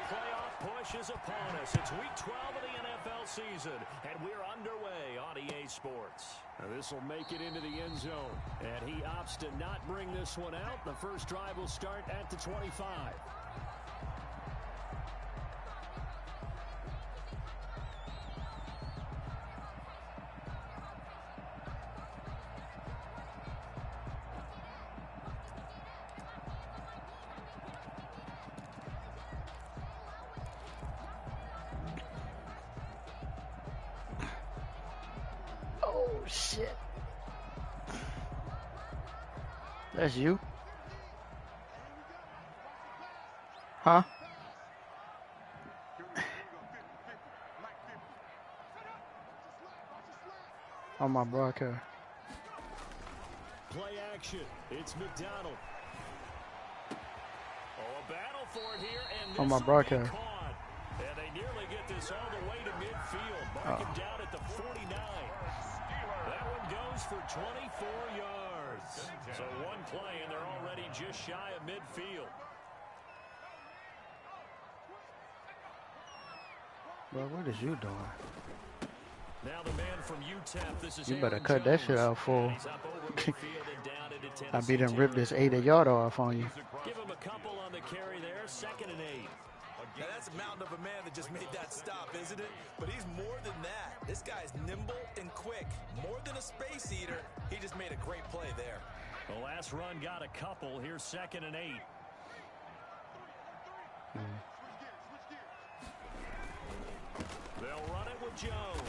playoff push is upon us. It's week 12 of the NFL season, and we're underway on EA Sports. This will make it into the end zone, and he opts to not bring this one out. The first drive will start at the 25. Shit. That's you? Huh? On my broadcast. Play action. It's McDonald. Oh, a battle for it here, and this on my broadcast. And they nearly get this all the way to midfield. Mark him down at the 49. That one goes for 24 yards. So one play, and they're already just shy of midfield. Bro, what is you doing? Now the man from UTEP, this is you better Aaron cut Jones. that shit out, fool. I beat him, rip this 80-yard off on you. Give him a couple on the carry there, 2nd and 8. Now that's a mountain of a man that just made that stop, isn't it? But he's more than that. This guy's nimble and quick. More than a space eater. He just made a great play there. The last run got a couple. Here's 2nd and 8. They'll run it with Jones.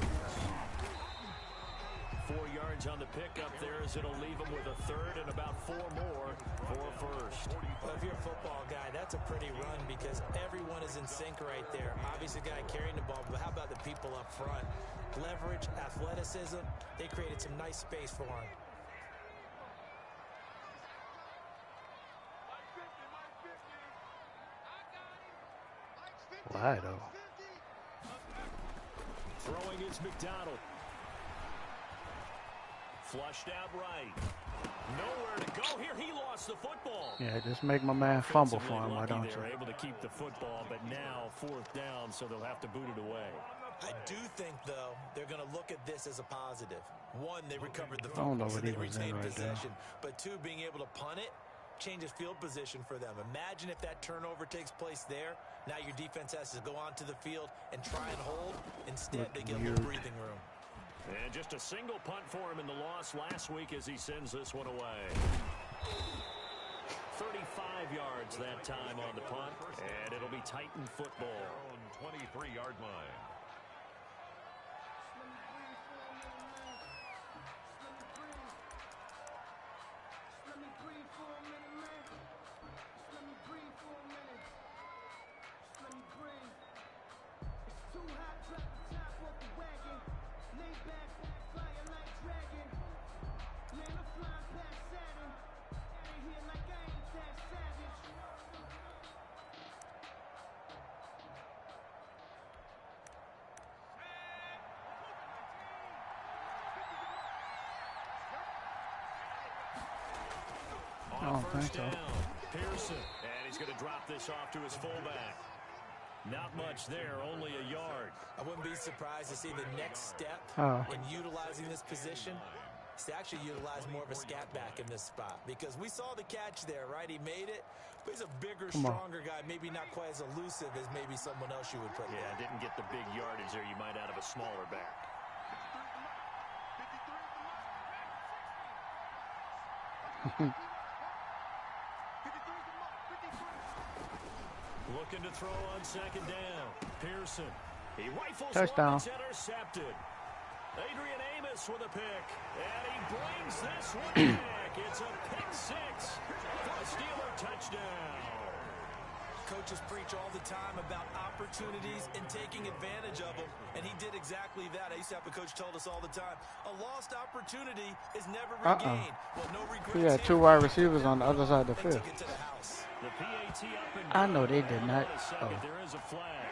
4 yards on the pickup there as it'll leave him with a 3rd and about 4 more for a 1st. Well, if you're a football guy, that's a pretty run because everyone is in sync right there. Obviously, the guy carrying the ball, but how about the people up front? Leverage, athleticism, they created some nice space for him. Why, though? Throwing is McDonald. Flushed out right. Nowhere to go here. He lost the football. Yeah, just make my man fumble for him, why don't you? They're able to keep the football, but now 4th down, so they'll have to boot it away. I do think, though, they're going to look at this as a positive. One, they recovered the I don't know football, so what he they was in retained right possession. But two, being able to punt it changes field position for them. Imagine if that turnover takes place there. Now your defense has to go onto the field and try and hold. Instead, they get a little breathing room. And just a single punt for him in the loss last week as he sends this one away. 35 yards that time on the punt, and it'll be Titan football. 23-yard line. I don't think so. Pearson, and he's going to drop this off to his fullback. Not much there, only a yard. I wouldn't be surprised to see the next step in utilizing this position is to actually utilize more of a scat back in this spot, because we saw the catch there, right? He made it, but he's a bigger, stronger guy, maybe not quite as elusive as maybe someone else you would put there. Didn't get the big yardage there you might out of a smaller back. Looking to throw on 2nd down. Pearson. He rifles touchdown. One, it's intercepted. Adrian Amos with a pick. And he brings this one back. It's a pick 6 for a Steeler touchdown. Coaches preach all the time about opportunities and taking advantage of them, and he did exactly that. I used to have a coach told us all the time, a lost opportunity is never regained. Well, no regrets. We had 2 wide receivers on the other side of the field. The PAT up and I know they did not. There is a flag.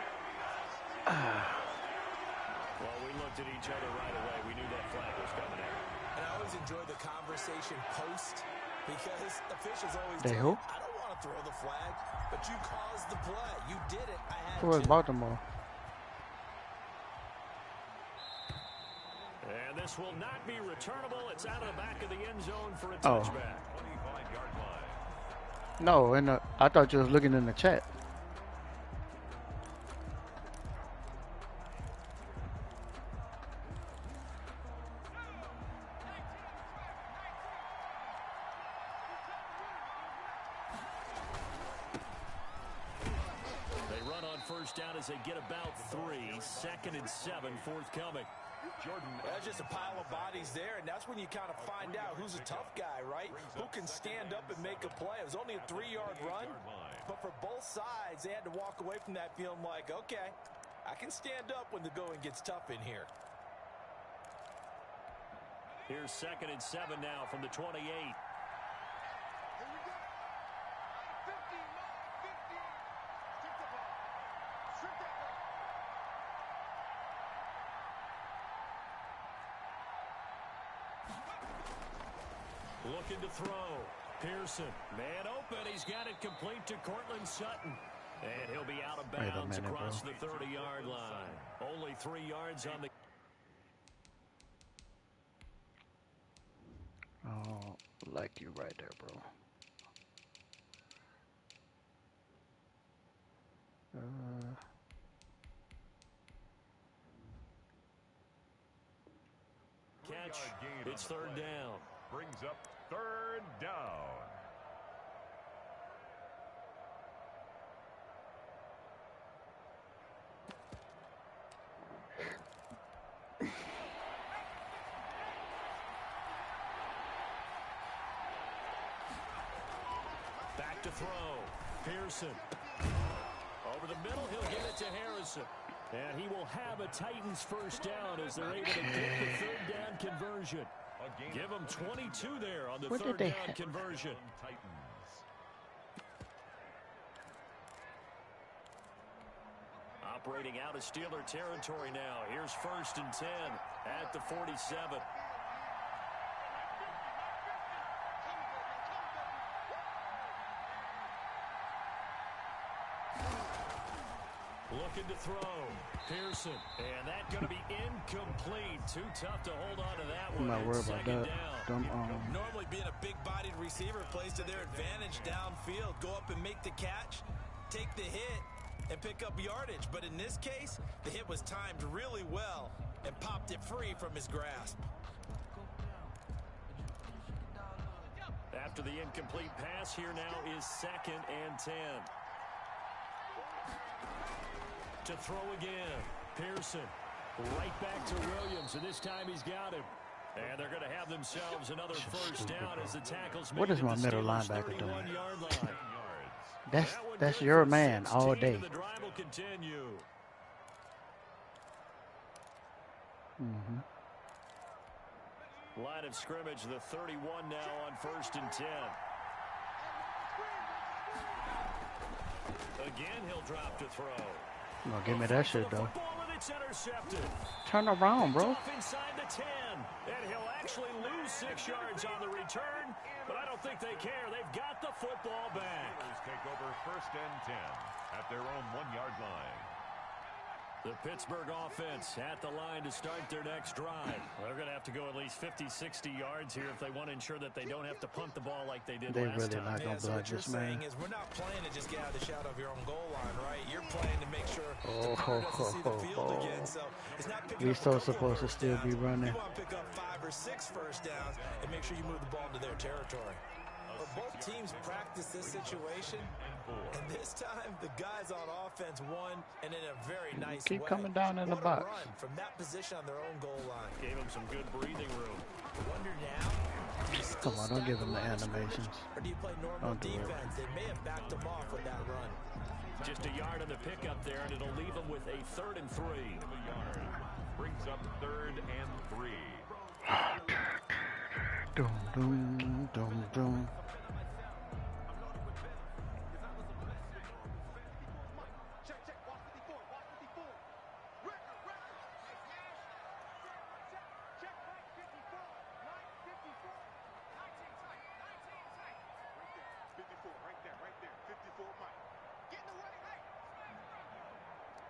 Well, we looked at each other right away. We knew that flag was coming out. And I always enjoy the conversation post, because officials always they tell who? you, I don't want want to throw the flag, but you caused the play. You did it. I had Who is Baltimore? And this will not be returnable. It's out of the back of the end zone for a touchback. 25-yard line. No, I thought you was looking in the chat. Down as they get about 3, 2nd and 7, forthcoming. Jordan, that's just a pile of bodies there, and that's when you kind of find out who's a tough guy, right? Who can stand up and make a play. It was only a 3-yard run, but for both sides, they had to walk away from that feeling like, okay, I can stand up when the going gets tough in here. Here's 2nd and 7 now from the 28. Looking to throw. Pearson, man open. He's got it complete to Cortland Sutton. And he'll be out of bounds across the 30-yard line. Only 3 yards on the... Oh, like you right there, bro. Catch. It's 3rd down. Brings up 3rd down. Back to throw. Pearson. Over the middle, he'll give it to Harrison. And he will have a Titans first down as they're able to get the 3rd down conversion. Give them 22 there on the 3rd down conversion. Operating out of Steeler territory now. Here's 1st and 10 at the 47. Looking to throw. Pearson. And that's going to be incomplete. Too tough to hold on to that one. I'm not worried about that. Normally being a big-bodied receiver plays to their advantage downfield. Go up and make the catch, take the hit, and pick up yardage. But in this case, the hit was timed really well and popped it free from his grasp. After the incomplete pass, here now is 2nd and 10. To throw again. Pearson right back to Williams, and this time he's got him. And they're going to have themselves another first down as the tackles make what is my middle linebacker doing? That's your man all day. The drive will continue. Line of scrimmage, the 31 now on 1st and 10. Again, he'll drop to throw. No, give me that shit, though. It's intercepted. Turn around, bro. Off inside the 10. And he'll actually lose 6 yards on the return, but I don't think they care. They've got the football back. Take over 1st and 10 at their own 1-yard line. The Pittsburgh offense at the line to start their next drive. They're going to have to go at least 50, 60 yards here if they want to ensure that they don't have to punt the ball like they did last time. Not gonna so what you're saying is we're not playing to just get out of the shadow of your own goal line, right? You're playing to make sure the player doesn't see the field again. So it's not picking up still supposed to still be running. You want to pick up 5 or 6 first downs and make sure you move the ball into their territory. But both teams practice this situation, and this time the guys on offense won, and in a very nice way. Keep coming down in the box. Run from that position on their own goal line. Gave them some good breathing room. Wonder now. Come on, don't give them the animations. Or do you play normal defense? They may have backed them off with that run. Just a yard on the pickup there, and it'll leave them with a 3rd and 3. Brings up 3rd and 3. Dum, dum, dum, dum.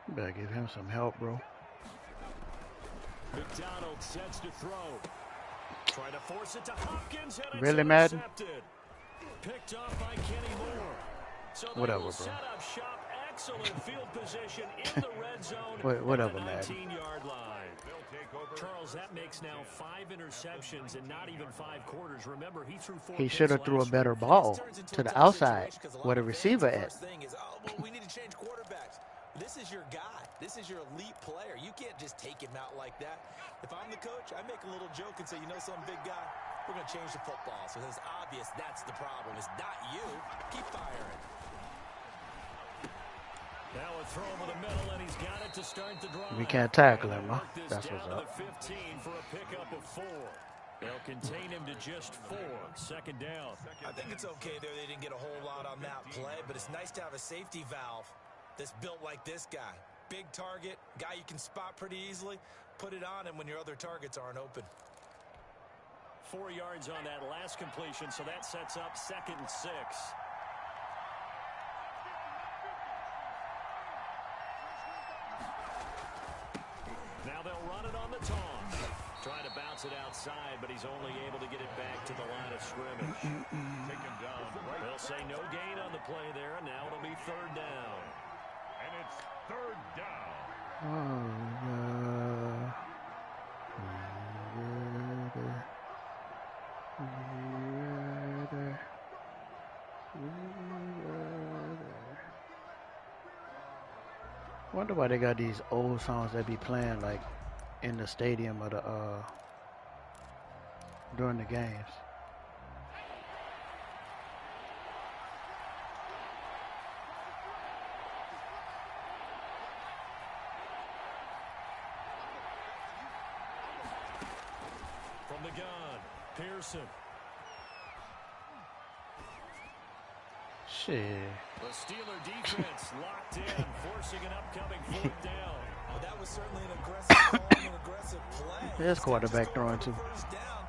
You better give him some help, bro. McDonald sets to throw. Try to force it to Hopkins, and it's Really, Madden? intercepted. Picked off by Kenny Moore. So Whatever, bro. Set up shop. Excellent field position in the red zone. Whatever, at the Madden. 19-yard line. Charles, that makes now 5 interceptions in not even 5 quarters. Remember, he threw 4 He should have threw a better ball to the outside where the receiver at. We need to change quarterbacks. This is your guy. This is your elite player. You can't just take him out like that. If I'm the coach, I make a little joke and say, you know some big guy, we're going to change the football. So it's obvious that's the problem. It's not you. Keep firing. Now a throw over the middle, and he's got it to start the drive. We can't tackle him, huh? That's what's down up. to the 15 for a pickup of 4. They'll contain him to just 4. Second down. I think it's okay there. They didn't get a whole lot on that play, but it's nice to have a safety valve that's built like this guy. Big target, guy you can spot pretty easily. Put it on him when your other targets aren't open. 4 yards on that last completion, so that sets up 2nd and 6. Now they'll run it on the taunt. Trying to bounce it outside, but he's only able to get it back to the line of scrimmage. Take him down. Right. They'll say no gain on the play there, and now it'll be 3rd down. And it's 3rd down. Wonder why they got these old songs that be playing like in the stadium or the during the games. From the gun, Pearson. Shit. The Steeler defense locked in, forcing an upcoming 4th down. Well, that was certainly an aggressive call and an aggressive play. There's quarterback throwing too. Down,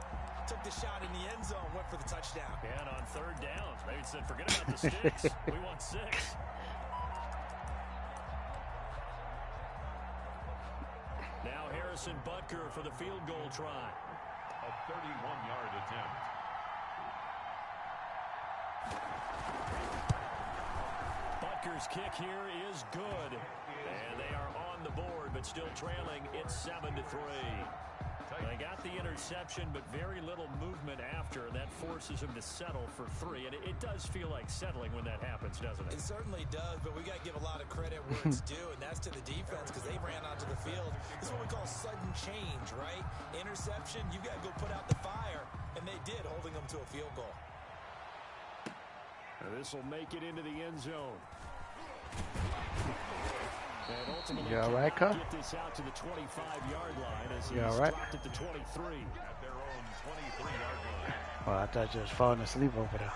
took the shot in the end zone, went for the touchdown. And on 3rd downs, maybe said, forget about the sticks. We want 6. Now Harrison Butker for the field goal try. A 31-yard attempt. Butker's kick here is good. And they are on the board, but still trailing. It's 7-3. They got the interception, but very little movement after. That forces him to settle for 3. And it does feel like settling when that happens, doesn't it? It certainly does, but we got to give a lot of credit where it's due, and that's to the defense because they ran onto the field. This is what we call sudden change, right? Interception, you got to go put out the fire, and they did, holding them to a field goal. This will make it into the end zone. And ultimately, you all right, Cup? get this out to the 25-yard line as you he's all right? dropped at the 23. At their own 23-yard line. Oh, I thought you was falling asleep over there.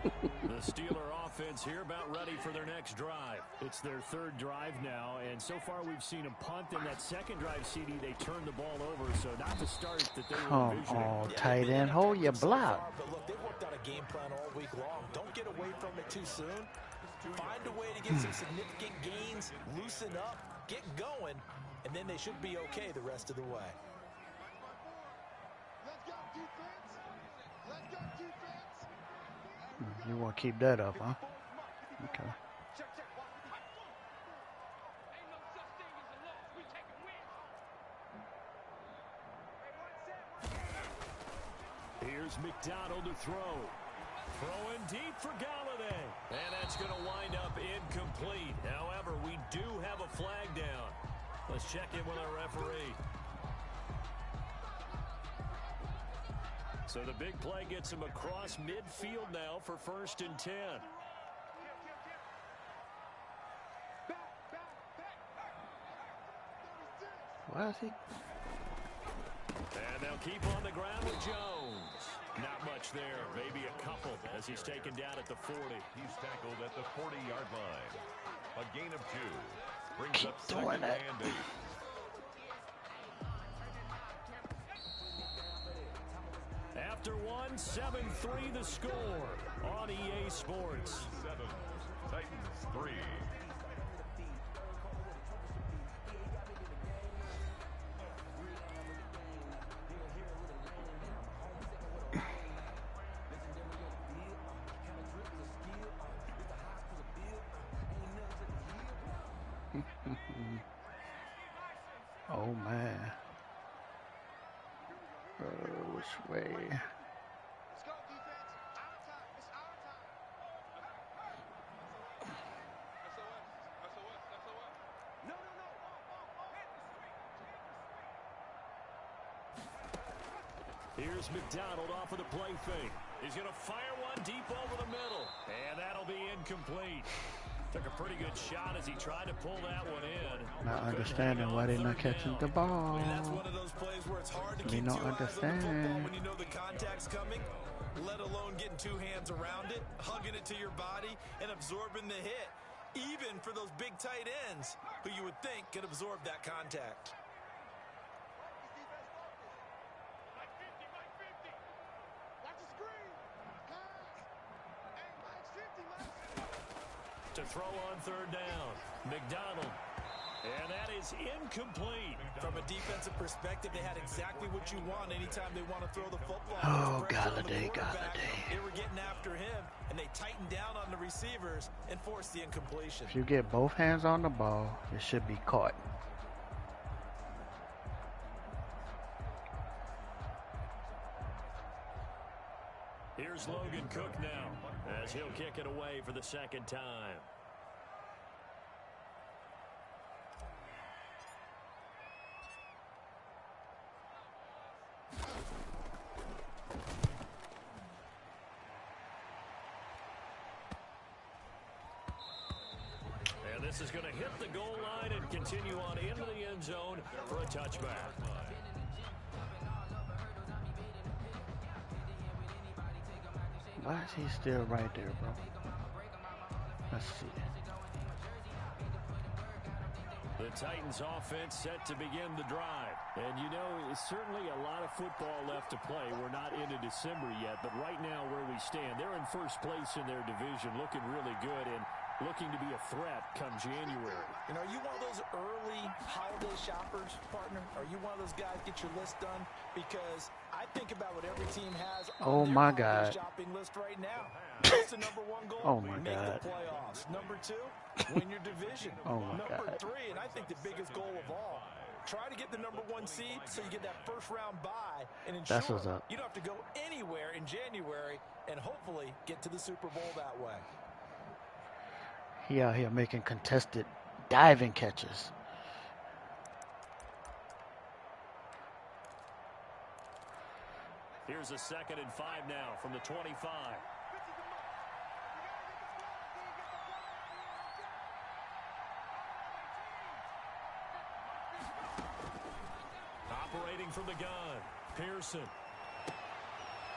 The Steeler offense here about ready for their next drive. It's their 3rd drive now, and so far we've seen a punt. In that 2nd drive, CD, they turned the ball over, so not the start that they were Come envisioning. on, tight end, hold your block. But look, they worked out a game plan all week long. Don't get away from it too soon. Find a way to get some significant gains, loosen up, get going, and then they should be okay the rest of the way. Let's go, defense. Let's go, defense. You want to keep that up, huh? Okay. Ain't no such thing as a loss. We take a win. Here's McDonald to throw. Throwing deep for Galladay. And that's going to wind up incomplete. However, we do have a flag down. Let's check in with our referee. So the big play gets him across midfield now for 1st and 10. Why is he? And they'll keep on the ground with Jones. Not much there, maybe a couple as he's taken down at the 40. He's tackled at the 40-yard line. A gain of 2. Brings up doing 2nd it. and 8. After 1, 7-3 the score on EA Sports. Titans 3. Oh man. Which way? Let's go, defense. Our time. It's our time. SOS. SOS. SOS. No. Here's McDonald off of the play fake. He's going to fire one deep over the middle. And that'll be incomplete. Took a pretty good shot as he tried to pull that one in. Not understanding why they're not catching the ball. I mean, that's one of those plays where it's hard to Me keep not two eyes on the football understand. when you know the contact's coming, let alone getting two hands around it, hugging it to your body, and absorbing the hit. Even for those big tight ends who you would think could absorb that contact. Mike 50. Watch the screen. Pass. Hey, Mike's 50, Mike. To throw on third down. McDonald. And that is incomplete. From a defensive perspective, they had exactly what you want anytime they want to throw the football. Oh, Pressure on the Galladay. quarterback. They were getting after him, and they tightened down on the receivers and forced the incompletion. If you get both hands on the ball, it should be caught. Here's Logan Cook now as he'll kick it away for the second time. And this is going to hit the goal line and continue on into the end zone for a touchback. Why is he still right there, bro? Let's see. The Titans offense set to begin the drive. And you know, it's certainly a lot of football left to play. We're not into December yet, but right now where we stand, they're in first place in their division, looking really good and looking to be a threat come January. And are you one of those early holiday shoppers, partner? Are you one of those guys get your list done? Because I think about what every team has Oh on their my holiday God. shopping list right now. What's the number one goal? Oh my Make God. the playoffs. Number two, win your division. Oh my Number God. three, and I think the biggest goal of all, try to get the number one seed so you get that first round bye and ensure That's what's up. you don't have to go anywhere in January and hopefully get to the Super Bowl that way. He out here making contested diving catches. Here's a 2nd and 5 now from the 25. Operating from the gun, Pearson.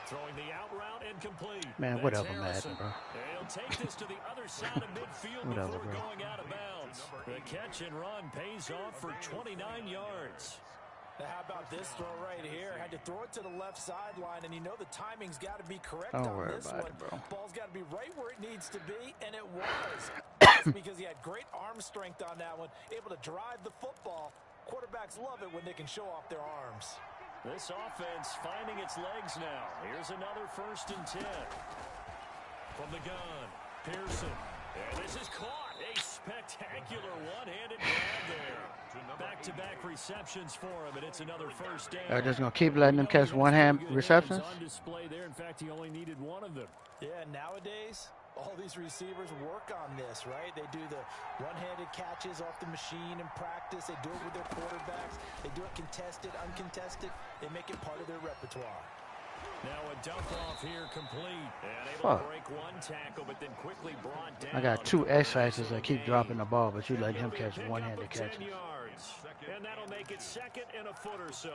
Throwing the out route and complete. Man, That's whatever, Harrison. Madden, bro. He'll take this to the other side of midfield Whatever, before bro. going out of bounds. The catch and run pays off for 29 yards. Now, how about this throw right here? Had to throw it to the left sideline, and you know the timing's got to be correct Don't on worry this about one. it, bro. Ball's got to be right where it needs to be, and it was. That's because he had great arm strength on that one, able to drive the football. Quarterbacks love it when they can show off their arms. This offense finding its legs now. Here's another 1st and 10. From the gun, Pearson. And this is caught. A spectacular one-handed grab there. Back-to-back receptions for him, and it's another 1st down. They're just going to keep letting them catch one-hand receptions? On display there. In fact, he only needed one of them. Yeah, nowadays, all these receivers work on this, right? They do the one-handed catches off the machine in practice. They do it with their quarterbacks. They do it contested, uncontested. They make it part of their repertoire. Now a dump off here complete. And able to break one tackle, but then quickly brought down. I got 2 X-Factors that keep dropping the ball, but you let him catch one-handed catches. 10 yards. And that'll make it 2nd and a foot or so.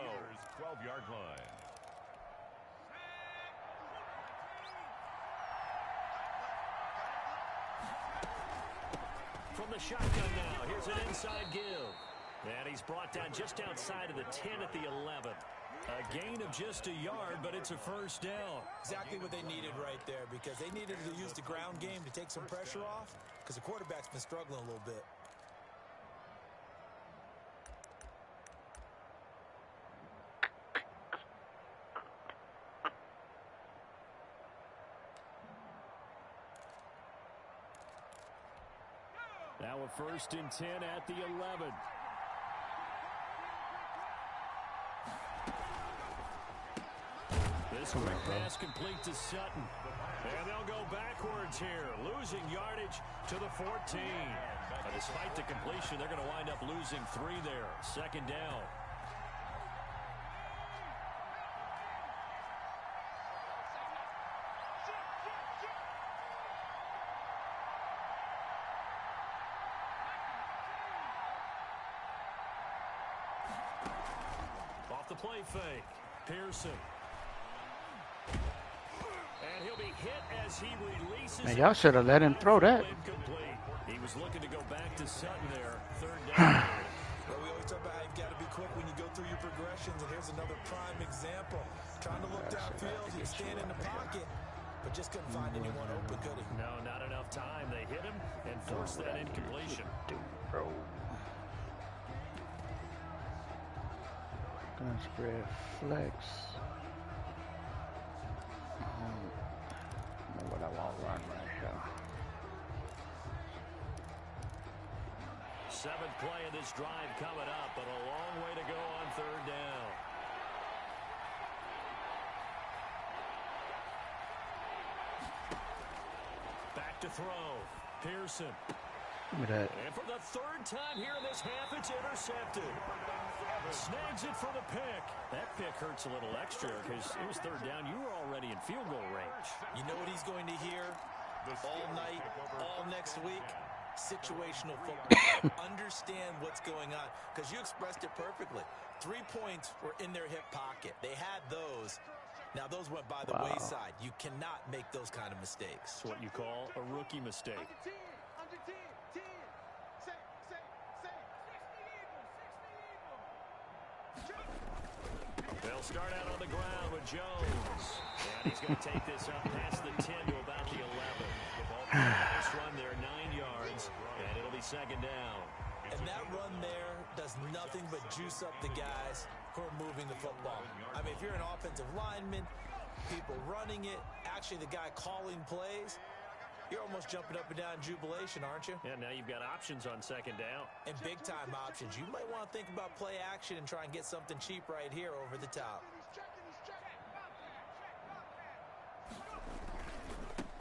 12-yard line. From the shotgun now, here's an inside give. And he's brought down just outside of the 10 at the 11. A gain of just a yard, but it's a first down. Exactly what they needed right there, because they needed to use the ground game to take some pressure off, because the quarterback's been struggling a little bit. Now a 1st and 10 at the 11. This quick pass complete to Sutton. And they'll go backwards here, losing yardage to the 14. Despite the completion, they're going to wind up losing 3 there. 2nd down. Off the play fake. Pearson. And he'll be hit as he releases. Man, y'all should have let him throw that. He was looking to go back to Sutton there. 3rd down. Well, we always talk about how you've got to be quick when you go through your progressions, and here's another prime example. Trying to look downfield, he was standing in the pocket, but just couldn't find anyone open, could he? No, not enough time. They hit him and forced that incompletion. Bro. Gun spread flex. Know what I want to run right here. 7th play of this drive coming up, but a long way to go on 3rd down. Back to throw. Pearson. Look at that. And for the 3rd time here in this half, it's intercepted. Snags it for the pick. That pick hurts a little extra because it was 3rd down. You were already in field goal range. You know what he's going to hear all night, all next week? Situational football. Understand what's going on, because you expressed it perfectly. 3 points were in their hip pocket. They had those. Now, those went by the wayside. You cannot make those kind of mistakes. It's what you call a rookie mistake. Under 10, 10. Say. They'll start out on the ground with Jones. And he's going to take this up past the 10 to about the 11. Nice run there, 9 yards, and it'll be 2nd down. And that run there does nothing but juice up the guys who are moving the football. I mean, if you're an offensive lineman, people running it, actually the guy calling plays, you're almost jumping up and down in jubilation, aren't you? Yeah, now you've got options on 2nd down. And big-time options. You might want to think about play action and try and get something cheap right here over the top.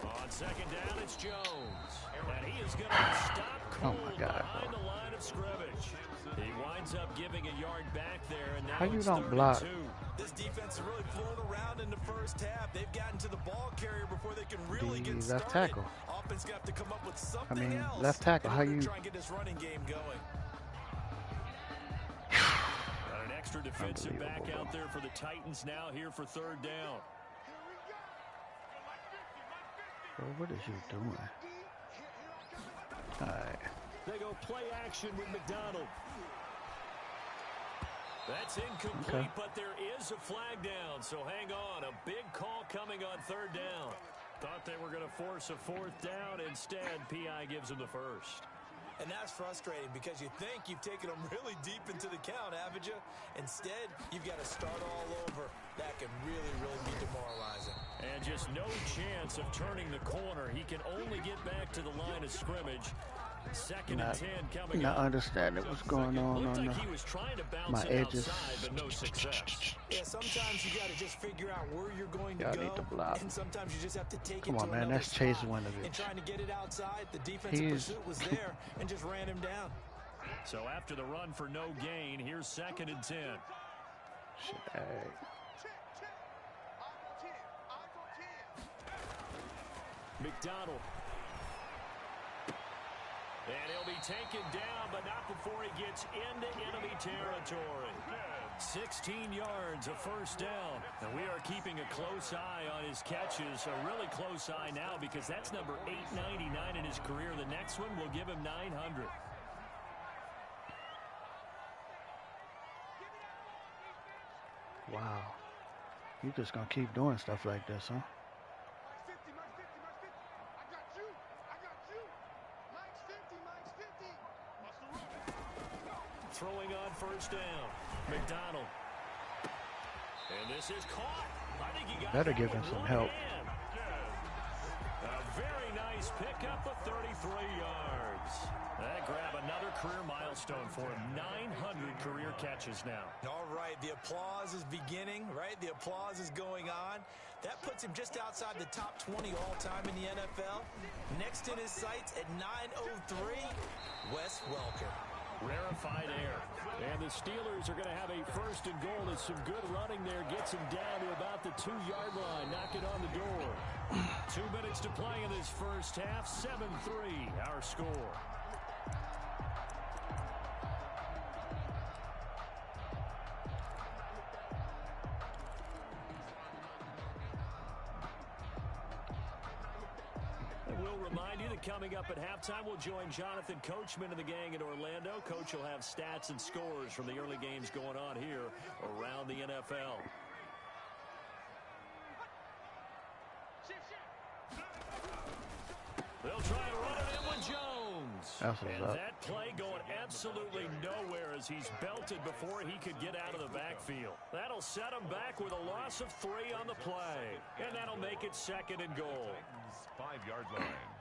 On 2nd down, it's Jones. And he is going to stop cold behind the line of scrimmage. He winds up giving a yard back there, and now How you it's don't 32. block? This defense is really flown around in the first half. They've gotten to the ball carrier before they can really get started. Left tackle. Offense got to come up with something else. Left tackle. How you try and get this running game going? Got an extra defensive back out there for the Titans now here for 3rd down. Bro, what is you doing? All right. They go play action with McDonald. That's incomplete, but there is a flag down, so hang on. A big call coming on 3rd down. Thought they were going to force a 4th down. Instead, P.I. gives them the 1st. And that's frustrating because you think you've taken them really deep into the count, haven't you? Instead, you've got to start all over. That can really, really be demoralizing. And just no chance of turning the corner. He can only get back to the line of scrimmage. 2nd and 10 coming not up. understanding what's going on Looked on like he was trying to bounce my it edges. outside, but no success. Yeah, sometimes you got to just figure out where you're going to Y'all go. need to block. And sometimes you just have to take Come it on, to man, another that's Chase spot. Winovich. And trying to get it outside, the defensive pursuit was there and just ran him down. So after the run for no gain, here's 2nd and 10. Shit, hey. McDonald. And he'll be taken down, but not before he gets into enemy territory. 16 yards, a 1st down. And we are keeping a close eye on his catches. A really close eye now because that's number 899 in his career. The next one will give him 900. Wow. You just gonna keep doing stuff like this, huh? Throwing on first down. McDonald. And this is caught. I think he got better give him some help. Hand. A very nice pickup of 33 yards. That grab another career milestone for him. 900 career catches now. All right, the applause is beginning, right? The applause is going on. That puts him just outside the top 20 all-time in the NFL. Next in his sights at 903, Wes Welker. Rarefied air. And the Steelers are going to have a first and goal. There's some good running there. Gets him down to about the 2-yard line. Knock it on the door. 2 minutes to play in this first half. 7-3 our score. Coming up at halftime, we'll join Jonathan Coachman and the gang in Orlando. Coach will have stats and scores from the early games going on here around the NFL. They'll try and run it in with Jones. And that play going absolutely nowhere as he's belted before he could get out of the backfield. That'll set him back with a loss of 3 on the play. And that'll make it 2nd and goal. 5-yard line.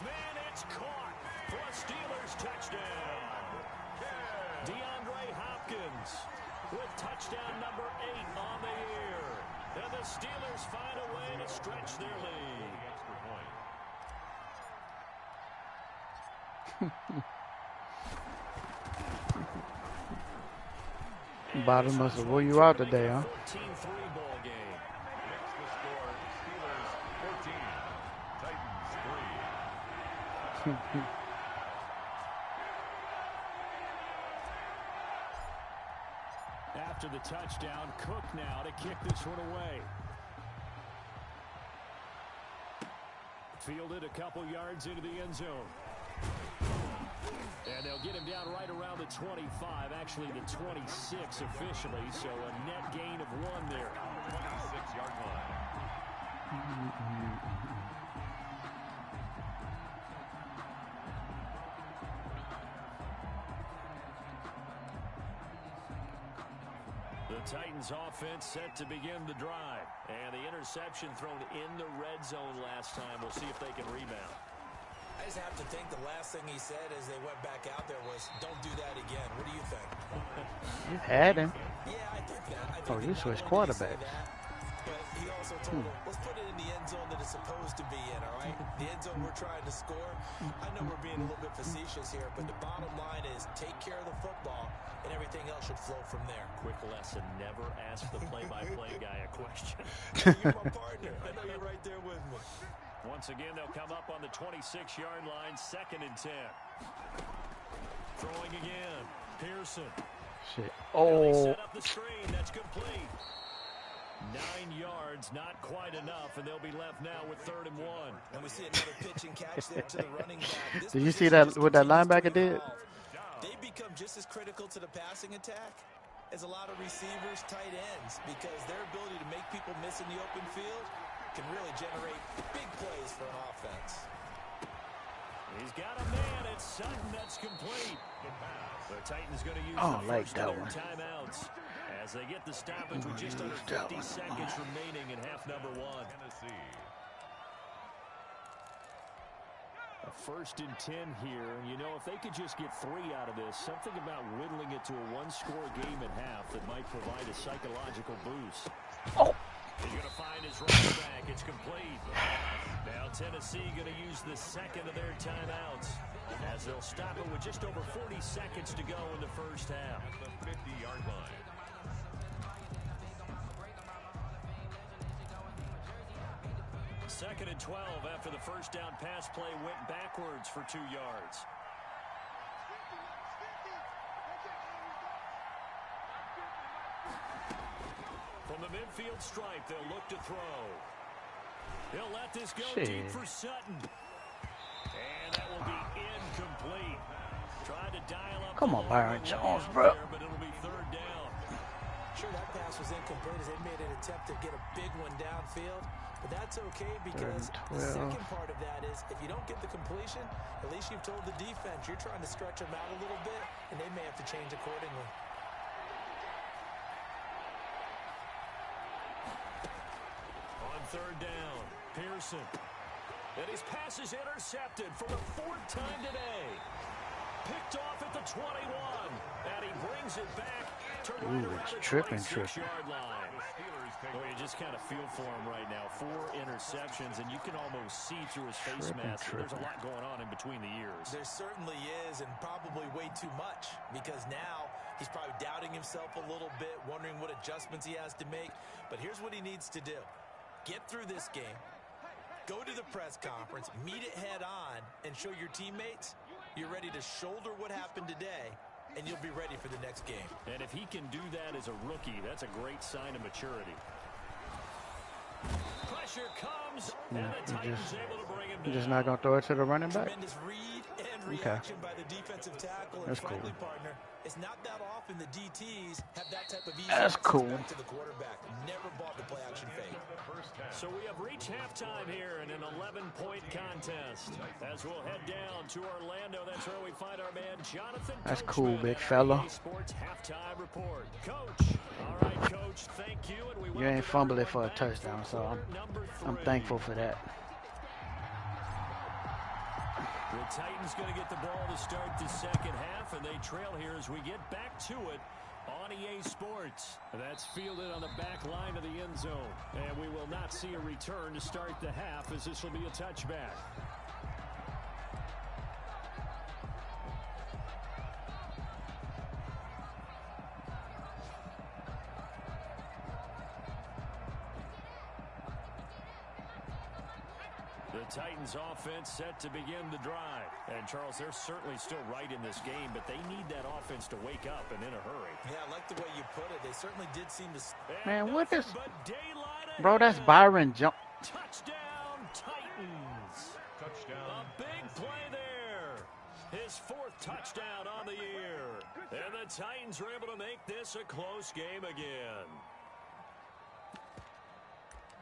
Man, it's caught for a Steelers touchdown. DeAndre Hopkins with touchdown number 8 on the year. And the Steelers find a way to stretch their lead. Bottom must have wore you out today, huh? 14-3 ball game. Next the score, Steelers 14, Titans 3. After the touchdown, Cook now to kick this one away. Fielded a couple yards into the end zone. And they'll get him down right around the 25, actually the 26 officially, so a net gain of 1 there. 26-yard line. The Titans offense set to begin the drive. And the interception thrown in the red zone last time. We'll see if they can rebound. I just have to think the last thing he said as they went back out there was, don't do that again. What do you think? You had him. Yeah, I think that. Oh, you switched quarterbacks. But he also told him, let's put it in the end zone that it's supposed to be in, all right? The end zone we're trying to score. I know we're being a little bit facetious here, but the bottom line is take care of the football, and everything else should flow from there. Quick lesson, never ask the play-by-play guy a question. You're my partner. I know you're right there with me. Once again, they'll come up on the 26-yard line, 2nd and 10. Throwing again. Pearson. Shit. They set up the screen. That's complete. 9 yards, not quite enough, and they'll be left now with 3rd and 1. And we see another pitch and catch there to the running back. Did you see that what that linebacker did? They become just as critical to the passing attack as a lot of receivers, tight ends, because their ability to make people miss in the open field can really generate big plays for an offense. He's got a man. It's Sutton. That's complete. The Titans going to use the like first that of their one. timeouts as they get the stoppage with just under 50 seconds remaining in half number 1. Tennessee. A 1st and 10 here. You know, if they could just get 3 out of this, something about whittling it to a 1-score game at half that might provide a psychological boost. Oh. He's going to find his running back. It's complete. Now Tennessee going to use the 2nd of their timeouts as they'll stop it with just over 40 seconds to go in the first half. At the 50-yard line. Second and 12 after the first down pass play went backwards for 2 yards. From the midfield stripe, they'll look to throw. He'll let this go deep for Sutton. And that will be incomplete. Tried to dial up. Come on, Byron Jones, bro. But it'll be third down. Sure, that pass was incomplete as they made an attempt to get a big one downfield. But that's okay because the second part of that is if you don't get the completion, at least you've told the defense you're trying to stretch them out a little bit, and they may have to change accordingly. On third down, Pearson. And his pass is intercepted for the fourth time today. Picked off at the 21. And he brings it back to right around the 26-yard line. Well, you just kind of feel for him right now. 4 interceptions, and you can almost see through his face mask. There's a lot going on in between the ears. There certainly is, and probably way too much, because now he's probably doubting himself a little bit, wondering what adjustments he has to make. But here's what he needs to do. Get through this game, go to the press conference, meet it head on, and show your teammates you're ready to shoulder what happened today, and you'll be ready for the next game. And if he can do that as a rookie, that's a great sign of maturity. Pressure comes, and the Titans able to bring him down. You're just not going to throw it to the running back? Tremendous read and reaction by the defensive tackle. That's and frankly, cool. partner, it's not that often the DTs have that type of easy That's cool. back to the quarterback. Never bought the play action fake. So we have reached halftime here in an 11-point contest. As we'll head down to Orlando, that's where we find our man Jonathan. That's Coachman cool, big at fella. RNR Sports halftime report. Coach, all right, Coach, thank you. And we You ain't fumbled it for a touchdown, so I'm thankful for that. The Titans going to get the ball to start the second half, and they trail here as we get back to it on EA Sports. That's fielded on the back line of the end zone, and we will not see a return to start the half as this will be a touchback. The Titans offense set to begin the drive. And Charles, they're certainly still right in this game, but they need that offense to wake up and in a hurry. Yeah, I like the way you put it. They certainly did seem to... Man, what is... Bro, that's Byron Jones. Touchdown, Titans. Touchdown. A big play there. His 4th touchdown on the year. And the Titans are able to make this a close game again.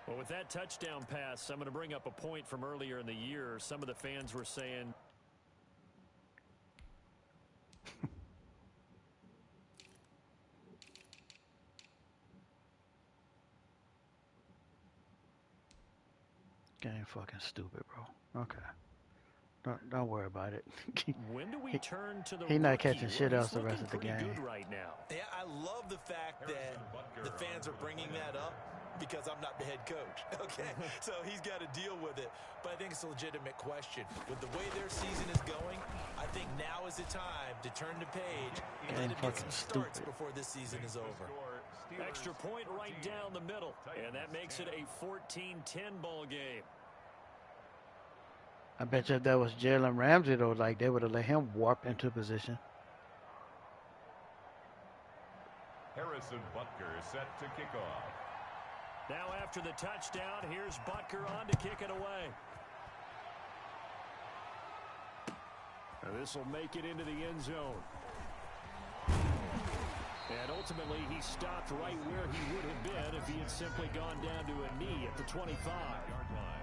Well, with that touchdown pass, I'm going to bring up a point from earlier in the year. Some of the fans were saying... Game fucking stupid, bro. Okay. Don't worry about it. When do we turn to the He not rookie? catching shit Well, else the rest of the game. good right now. Yeah, I love the fact that the fans are bringing that up because I'm not the head coach, okay? So he's got to deal with it. But I think it's a legitimate question. With the way their season is going, I think now is the time to turn the page and let it get some starts before this season is over. Extra point right down the middle, and that makes it a 14-10 ball game. I bet you if that was Jalen Ramsey, though, like they would have let him warp into position. Harrison Butker set to kick off. Now after the touchdown, here's Butker on to kick it away. And this will make it into the end zone. And ultimately, he stopped right where he would have been if he had simply gone down to a knee at the 25-yard line.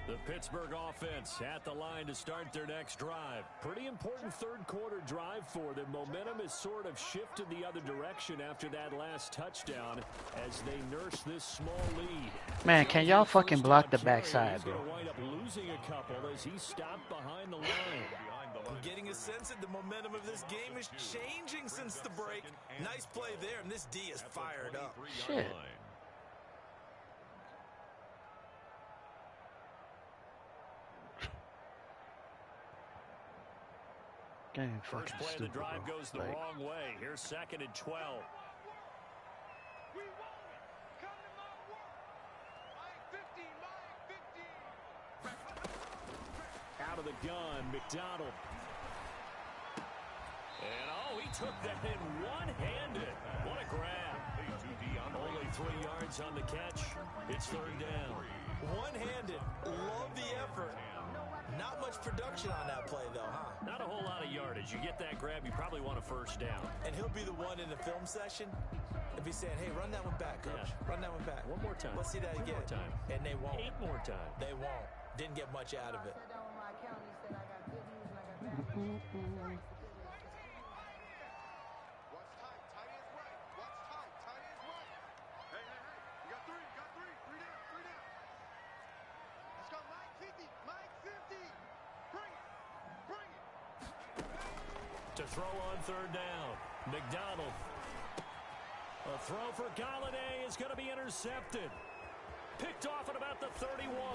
The Pittsburgh offense at the line to start their next drive. Pretty important third quarter drive for them. Momentum has sort of shifted the other direction after that last touchdown as they nurse this small lead. Man, can y'all fucking block the backside, bro? He's going to wind up losing a couple as he stopped behind the line. I'm getting a sense that the momentum of this game is changing since the break. Nice play there, and this D is fired up. Shit. Game fucking First play stupid, of the drive bro. goes the wrong way. Here's 2nd and 12. Out of the gun, McDonald. And, oh, he took that in one-handed. What a grab. Only 3 yards on the catch. It's third down. One-handed. Love the effort. Not much production on that play, though, huh? Not a whole lot of yardage. You get that grab, you probably want a first down. And he'll be the one in the film session if he's saying, hey, run that one back, coach. Yeah. Run that one back. One more time. Let's see that again. 1 more time. And they won't. 8 more times. They won't. Didn't get much out of it. To throw on third down. McDonald. A throw for Galladay is going to be intercepted. Picked off at about the 31.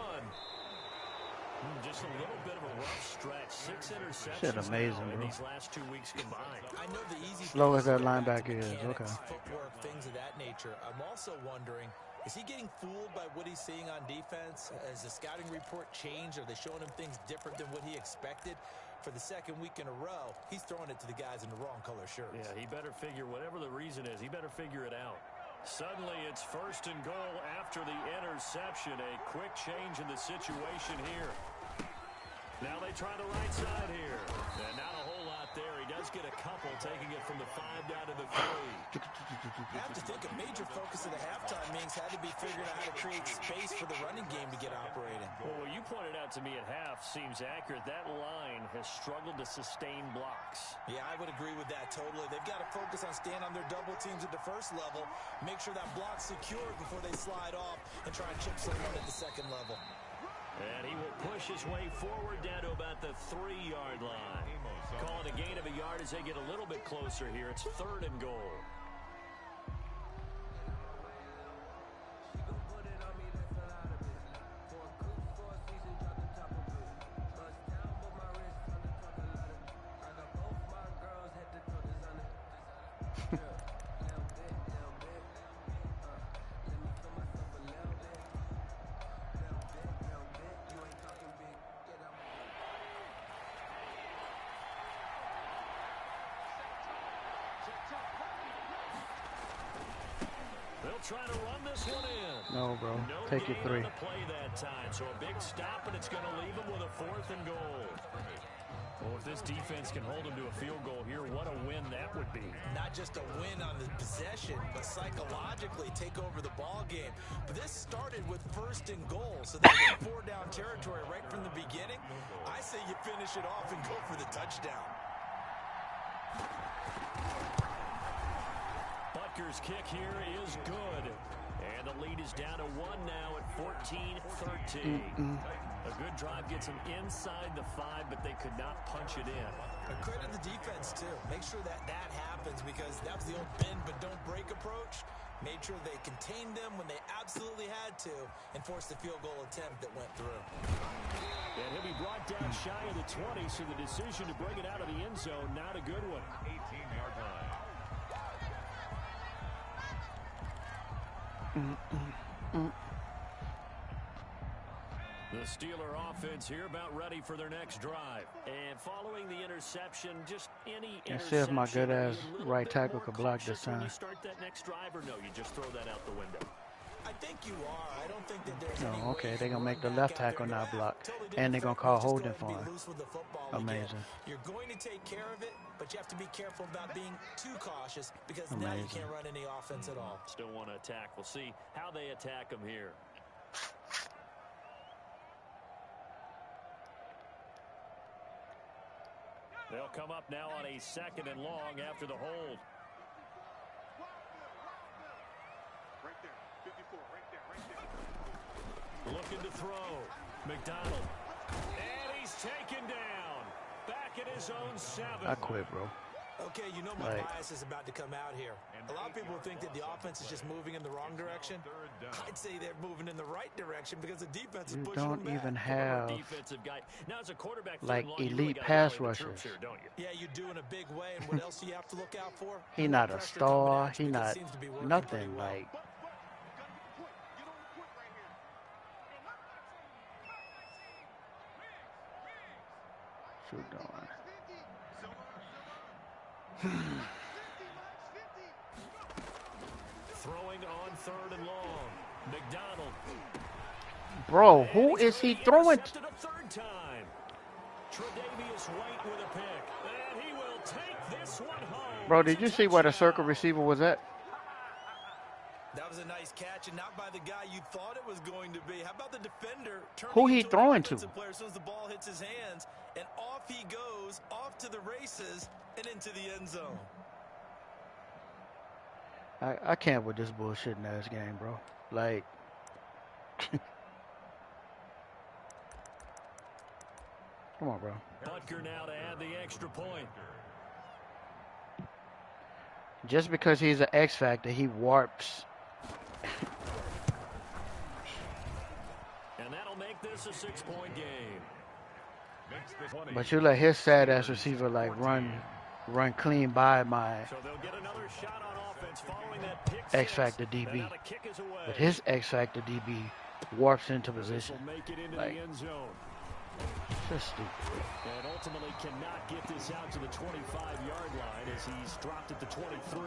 Just a little bit of a rough stretch. 6 interceptions shit amazing, in bro. these last 2 weeks combined. I know the easy Slow as that things, linebacker is. mechanics, Okay. footwork, things of that nature. I'm also wondering, is he getting fooled by what he's seeing on defense? Has the scouting report changed? Are they showing him things different than what he expected? For the second week in a row, he's throwing it to the guys in the wrong color shirts. Yeah, he better figure, whatever the reason is, he better figure it out. Suddenly, it's first and goal after the interception. A quick change in the situation here. Now they try the right side here. And not a whole lot there. He does get a couple, taking it from the 5 down to the 3. I have to think a major focus of the halftime meetings had to be figuring out how to create space for the running game to get operating. Well, what you pointed out to me at half seems accurate. That line has struggled to sustain blocks. Yeah, I would agree with that totally. They've got to focus on staying on their double teams at the first level, make sure that block's secured before they slide off and try and chip someone at the second level. And he will push his way forward down to about the 3-yard line. Call it a gain of a yard as they get a little bit closer here. It's third and goal. They'll try to run this one in. No, bro. No Take your 3. gain on the play that time. So a big stop, and it's going to leave them with a 4th and goal. Well, if this defense can hold them to a field goal here, what a win that would be. Not just a win on the possession, but psychologically take over the ball game. But this started with 1st and goal, so they get 4 down territory right from the beginning. I say you finish it off and go for the touchdown. Butker's kick here is good. And the lead is down to 1 now at 14-13. A good drive gets them inside the 5, but they could not punch it in. Credit the defense, too. Make sure that happens because that was the old bend but don't break approach. Made sure they contained them when they absolutely had to and forced the field goal attempt that went through. And he'll be brought down shy of the 20, so the decision to bring it out of the end zone, not a good one. 18-yard line. The Steeler offense here about ready for their next drive. And following the interception, just any And see if my good ass right tackle could block this when time. you start that next drive, or no, you just throw that out the window. I think you are. I don't think that there's No, any okay, way they're gonna make the back left out there tackle and not go, block. totally And they're different gonna call approach. holding Just go for ahead and him. be loose with the football again. Amazing. You're going to take care of it, but you have to be careful about being too cautious because now you Amazing. can't run any offense at all. Still want to attack. We'll see how they attack them here. They'll come up now on a 2nd and long after the hold. Right there, 54, right there. Looking to throw. McDonald. And he's taken down. Back at his own 7. I quit, bro. Okay, you know my bias is about to come out here. A lot of people think that the offense is just moving in the wrong direction. I'd say they're moving in the right direction because the defense is You pushing don't them back. even have Defensive guy. Now, as a quarterback, like you really elite gotta pass rally the troops rushers. here, don't you? Yeah, you do in a big way. And what else do you have to look out for? He not a Pressure coming star. at you He because not it seems to be working nothing. pretty well. Like, shoot, on. Throwing on 3rd and long. McDonald. Bro, who is he throwing to? A third time. Tre'Davious White with a pick. And he will take this one home. Bro, did you see where the circle receiver was at? That was a nice catch, and not by the guy you thought it was going to be. How about the defender? Who he throwing to? Player, as soon as the ball hits his hands, and off he goes, off to the races, and into the end zone. I can't with this bullshitting ass game, bro. Like, come on, bro. Butker now to add the extra point. Just because he's an X factor, he warps. And that'll make this a 6-point game. But you let his sad ass receiver like run clean by my So they'll get another shot on offense following that pick X factor DB. But his X factor DB warps into position. Make it into like, the end zone. Just stupid. And ultimately cannot get this out to the 25-yard line as he's dropped at the 23.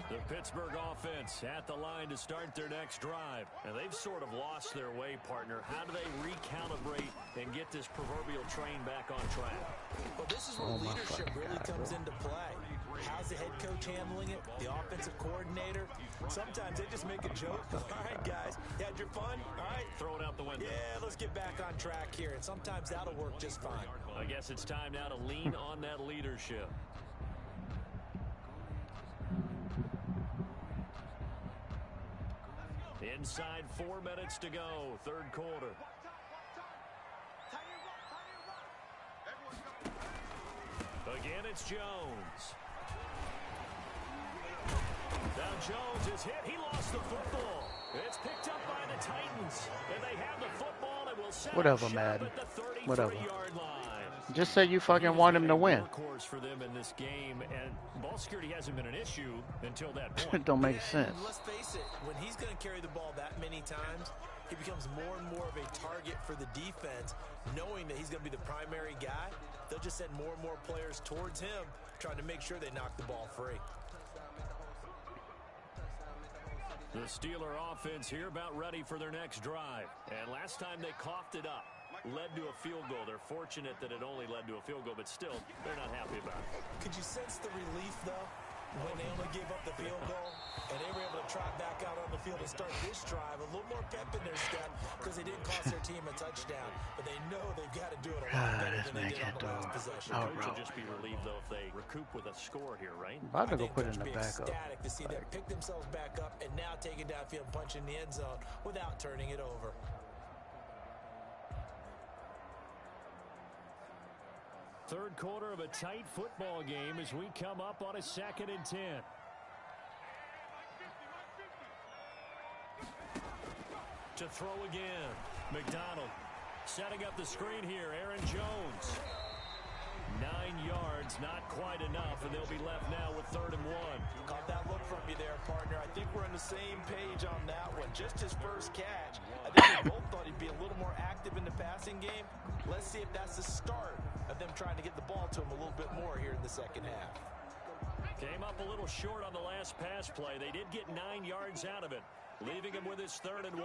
The Pittsburgh offense at the line to start their next drive. And they've sort of lost their way, partner. How do they recalibrate and get this proverbial train back on track? Well, this is where leadership really comes into play. How's the head coach handling it? The offensive coordinator? Sometimes they just make a joke. All right, guys, you had your fun? All right. Throw it out the window. Yeah, let's get back on track here. And sometimes that'll work just fine. I guess it's time now to lean on that leadership. Inside 4 minutes to go, 3rd quarter. Again, it's Jones. Now Jones is hit. He lost the football. It's picked up by the Titans. And they have the football and will set whatever, up Madden. at the 33-yard Whatever. line. Just say you fucking want him to win. Workhorse for them in this game, and ball security hasn't been an issue until that point. It don't make sense. Let's face it, when he's going to carry the ball that many times, he becomes more and more of a target for the defense, knowing that he's going to be the primary guy. They'll just send more and more players towards him, trying to make sure they knock the ball free. The Steeler offense here about ready for their next drive. And last time they coughed it up, led to a field goal. They're fortunate that it only led to a field goal, but still, they're not happy about it. Could you sense the relief, though, when they only gave up the field goal and they were able to trot back out on the field and start this drive? A little more pep in their step because they didn't cost their team a touchdown, but they know they've got to do it a lot better than they did on the last possession. Oh, Coach will just be relieved, though, if they recoup with a score here, right? I'm about to go put in the backup. Ecstatic to see them pick themselves back up and now take it downfield and punch in the end zone without turning it over. Third quarter of a tight football game as we come up on a 2nd and 10. To throw again. McDonald setting up the screen here. Aaron Jones. 9 yards, not quite enough, and they'll be left now with 3rd and 1. Caught that look from you there, partner. I think we're on the same page on that one. Just his first catch. I think we both thought he'd be a little more active in the passing game. Let's see if that's the start of them trying to get the ball to him a little bit more here in the second half. Came up a little short on the last pass play. They did get 9 yards out of it, leaving him with his 3rd and 1.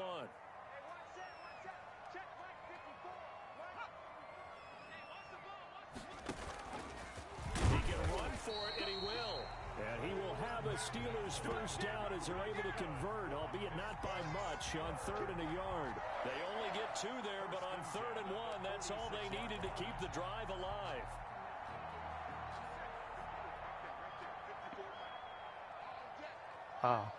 He can run for it, and he will. And he will have a Steelers first down as they're able to convert, albeit not by much, on 3rd and a yard. They only get 2 there, but on 3rd and 1, that's all they needed to keep the drive alive. Oh.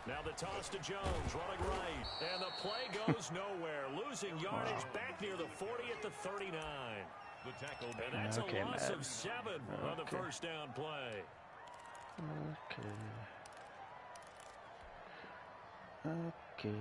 Now the toss to Jones, running right. And the play goes nowhere. Losing yardage back near the 40 at the 39. And that's a loss of 7 on the first down play. Okay.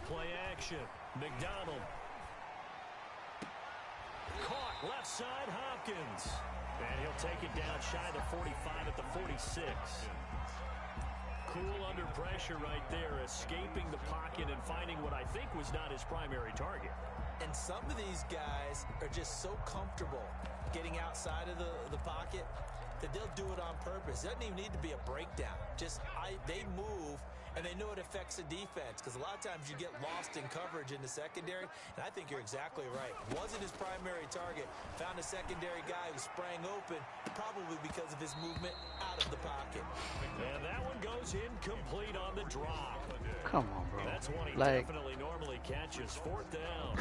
play action. McDonald. Caught left side, Hopkins. And he'll take it down shy of the 45 at the 46. Cool under pressure right there, escaping the pocket and finding what I think was not his primary target. And some of these guys are just so comfortable getting outside of the pocket that they'll do it on purpose. It doesn't even need to be a breakdown. They move, and they know it affects the defense, because a lot of times you get lost in coverage in the secondary, and I think you're exactly right. Wasn't his primary target. Found a secondary guy who sprang open, probably because of his movement out of the pocket. And that one goes incomplete on the drop. Come on, bro. That's one he definitely normally catches. Fourth down.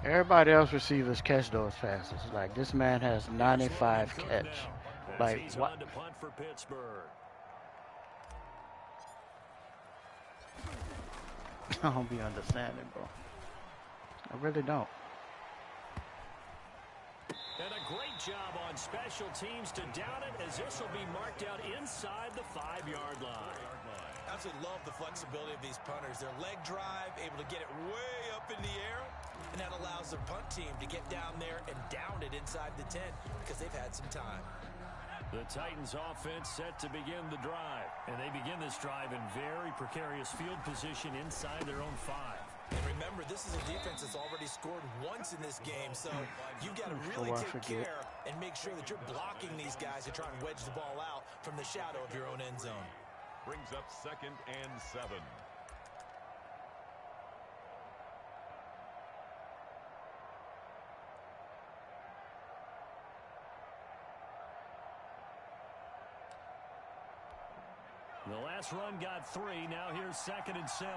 Everybody else receivers catch those passes. Like, this man has 95 catch. Like, what? To punt for Pittsburgh. I don't be understanding, bro. I really don't. And a great job on special teams to down it, as this will be marked out inside the 5-yard line. I absolutely love the flexibility of these punters. Their leg drive, able to get it way up in the air, and that allows their punt team to get down there and down it inside the 10 because they've had some time. The Titans offense set to begin the drive, and they begin this drive in very precarious field position inside their own 5. And remember, this is a defense that's already scored once in this game, so you've got to really take care and make sure that you're blocking these guys to try and wedge the ball out from the shadow of your own end zone. Brings up 2nd and 7. The last run got 3. Now here's 2nd and 7.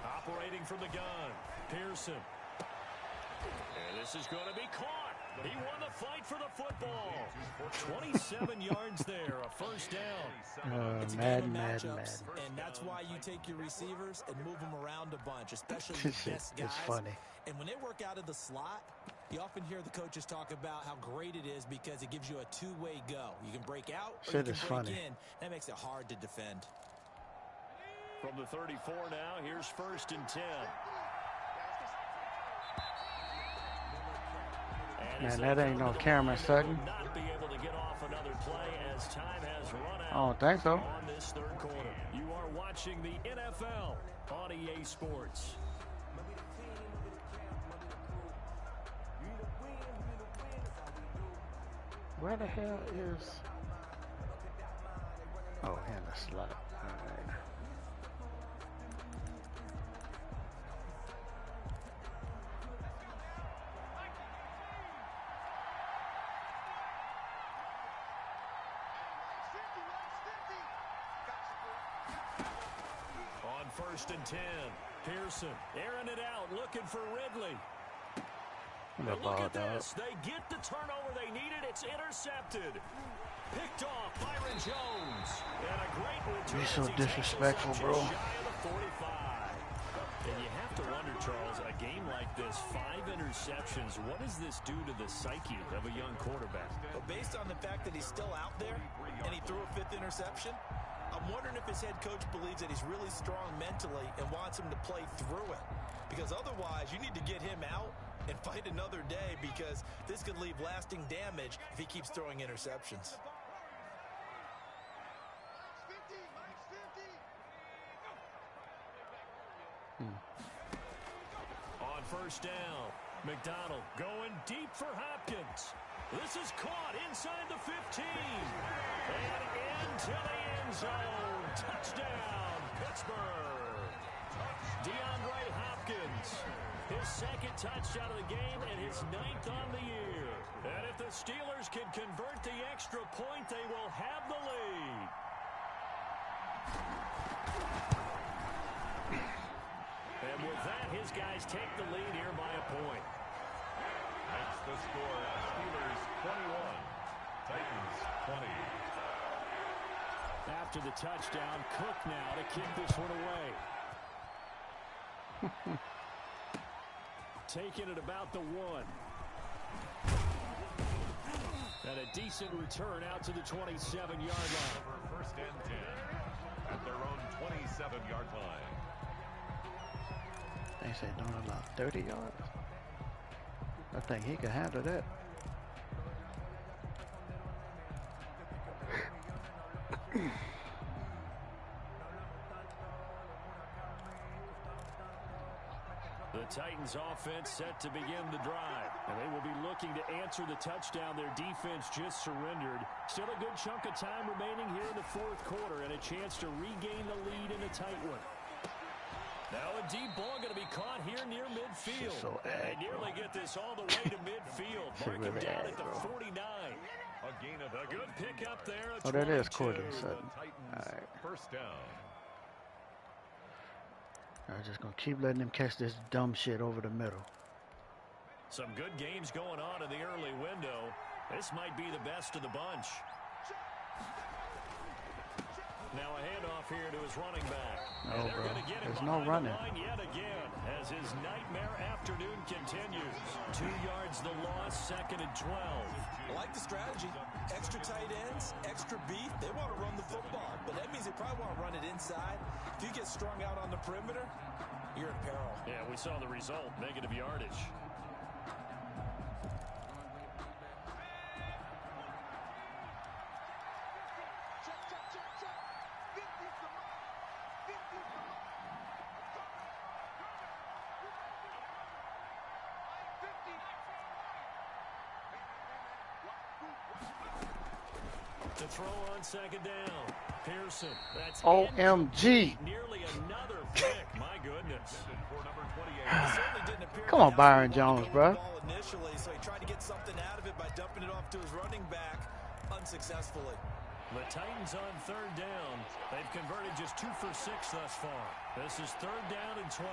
Operating from the gun, Pearson. And this is going to be caught. He won the fight for the football. 27 yards there, a first down. It's a game of matchups, and that's why you take your receivers and move them around a bunch, especially the best guys. It's funny. And when they work out of the slot, you often hear the coaches talk about how great it is because it gives you a two-way go. You can break out or you can break in. That makes it hard to defend. From the 34 now, here's 1st and 10. Man, that ain't no Cameron Sutton. Not be able to get off another play as time has run out. I don't think so. On this third quarter, you are watching the NFL on EA Sports. Where the hell is? Oh, in the slot. All right. On 1st and 10, Pearson airing it out, looking for Ridley. Look at this. They get the turnover they needed. It's intercepted. Picked off Byron Jones. And a great return. You're so disrespectful, bro. Shy of the 45. And you have to wonder, Charles, a game like this, 5 interceptions, what does this do to the psyche of a young quarterback? Well, based on the fact that he's still out there and he threw a 5th interception, I'm wondering if his head coach believes that he's really strong mentally and wants him to play through it. Because otherwise, you need to get him out and fight another day, because this could leave lasting damage if he keeps throwing interceptions. On 1st down, McDonald going deep for Hopkins. This is caught inside the 15. And into the end zone. Touchdown, Pittsburgh. DeAndre Hopkins. His 2nd touchdown of the game and his 9th on the year. And if the Steelers can convert the extra point, they will have the lead. with that, his guys take the lead here by a point. That's the score. Steelers 21, Titans 20. After the touchdown, Cook now to kick this one away. Taking it about the 1. And a decent return out to the 27-yard line. First and 10 at their own 27-yard line. They say don't allow 30 yards. I think he can handle that. The Titans offense set to begin the drive, and they will be looking to answer the touchdown their defense just surrendered. Still a good chunk of time remaining here in the fourth quarter and a chance to regain the lead in a tight one. Now a deep ball going to be caught here near midfield. They nearly get this all the way to midfield. Mark him down at the 49. A good pick up there. Oh, that is Courtney Sutton. All right. First down. I'm just going to keep letting him catch this dumb shit over the middle. Some good games going on in the early window. This might be the best of the bunch. Now a handoff here to his running back. No, bro. There's no running. Yet again, as his nightmare afternoon continues. 2 yards the loss, 2nd and 12. I like the strategy. Extra tight ends, extra beef. They want to run the football, but that means they probably want to run it inside. If you get strung out on the perimeter, you're in peril. Yeah, we saw the result, negative yardage. To throw on 2nd down. Pearson. That's OMG. Nearly another pick. My goodness. Come on, Byron Jones, bro. Initially, so he tried to get something out of it by dumping it off to his running back unsuccessfully. The Titans on 3rd down. They've converted just 2 for 6 thus far. This is 3rd down and 12.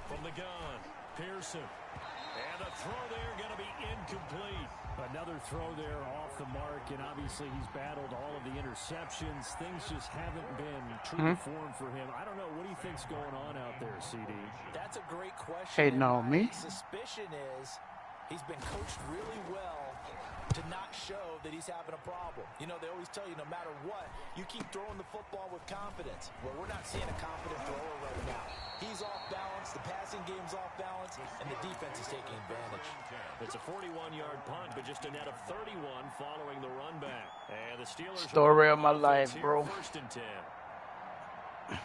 From the gun, Pearson. And a throw there going to be incomplete. Another throw there off the mark, and obviously he's battled all of the interceptions. Things just haven't been true to form for him. I don't know. What do you think's going on out there, CD? That's a great question. Hey, no, me? Suspicion is he's been coached really well to not show that he's having a problem. You know, they always tell you no matter what, you keep throwing the football with confidence. Well, we're not seeing a confident thrower right now. He's off balance, the passing game's off balance, and the defense is taking advantage. It's a 41-yard punt, but just a net of 31 following the run back. And the Steelers... Story of my life, bro. 1st and 10.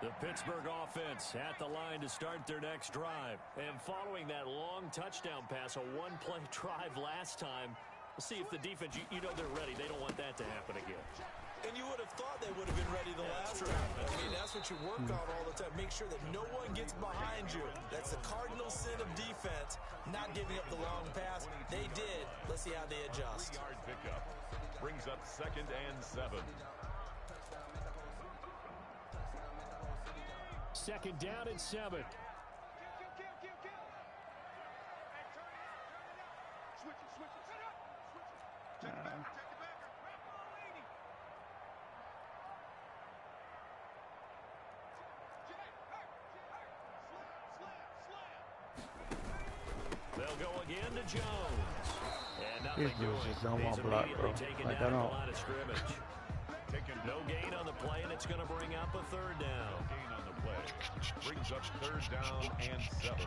The Pittsburgh offense at the line to start their next drive. And following that long touchdown pass, a one-play drive last time, we'll see if the defense, you know they're ready. They don't want that to happen again. And you would have thought they would have been ready the last round. I mean, that's what you work on all the time. Make sure that no one gets behind you. That's the cardinal sin of defense, not giving up the long pass. They did. Let's see how they adjust. Yard pickup brings up 2nd and 7. 2nd down and 7. They'll go again to Jones. And nothing doing. These don't want block, bro. Like, I don't. No gain on the play, and it's going to bring up a 3rd down. No gain on the play. Brings up 3rd down and 7.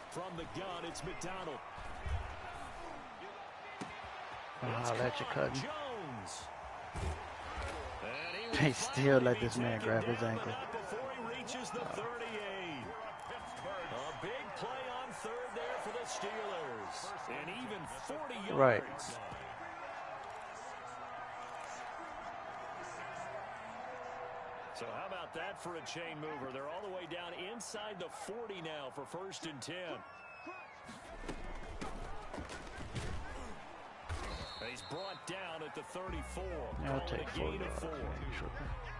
From the gun, it's McDonald. I'll let you cut him. Jones. They still let this man grab his ankle. Before he reaches the 38. A big play on third there for the Steelers. And even 40 yards. Right. So how about that for a chain mover? They're all the way down inside the 40 now for 1st and 10. He's brought down at the 34. I'll take 4 yards.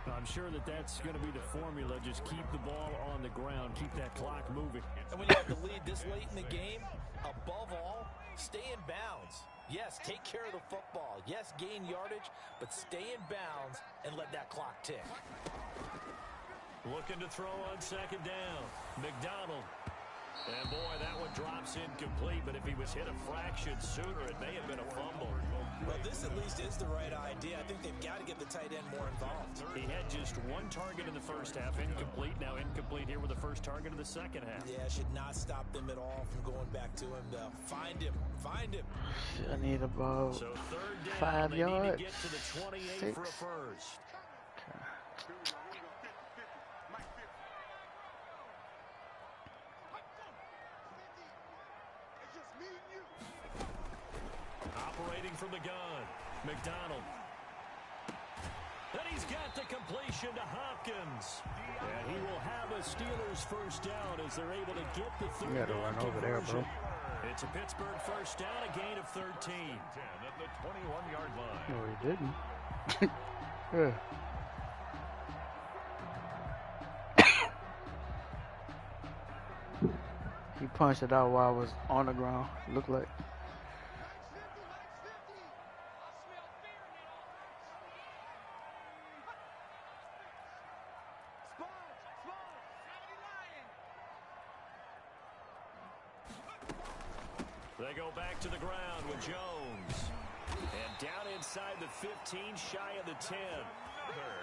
I'm sure that's going to be the formula. Just keep the ball on the ground. Keep that clock moving. And when you have the lead this late in the game, above all, stay in bounds. Yes, take care of the football. Yes, gain yardage, but stay in bounds and let that clock tick. Looking to throw on 2nd down. McDonald. And boy, that one drops incomplete, but if he was hit a fraction sooner, it may have been a fumble. Well, this at least is the right idea. I think they've got to get the tight end more involved. He had just 1 target in the first half, incomplete. Now incomplete here with the first target of the second half. Yeah, should not stop them at all from going back to him, though. Find him. Find him. I need about so 3rd down, 5 yards. Need to get to the 28 6. for a first. Operating from the gun, McDonald. And he's got the completion to Hopkins. And he will have a Steelers first down as they're able to get the 3rd down. You gotta run over there, bro. It's a Pittsburgh first down, a gain of 13. 10 at the 21-yard line. No, he didn't. Yeah. He punched it out while I was on the ground. Looked like. They go back to the ground with Jones. And down inside the 15, shy of the 10.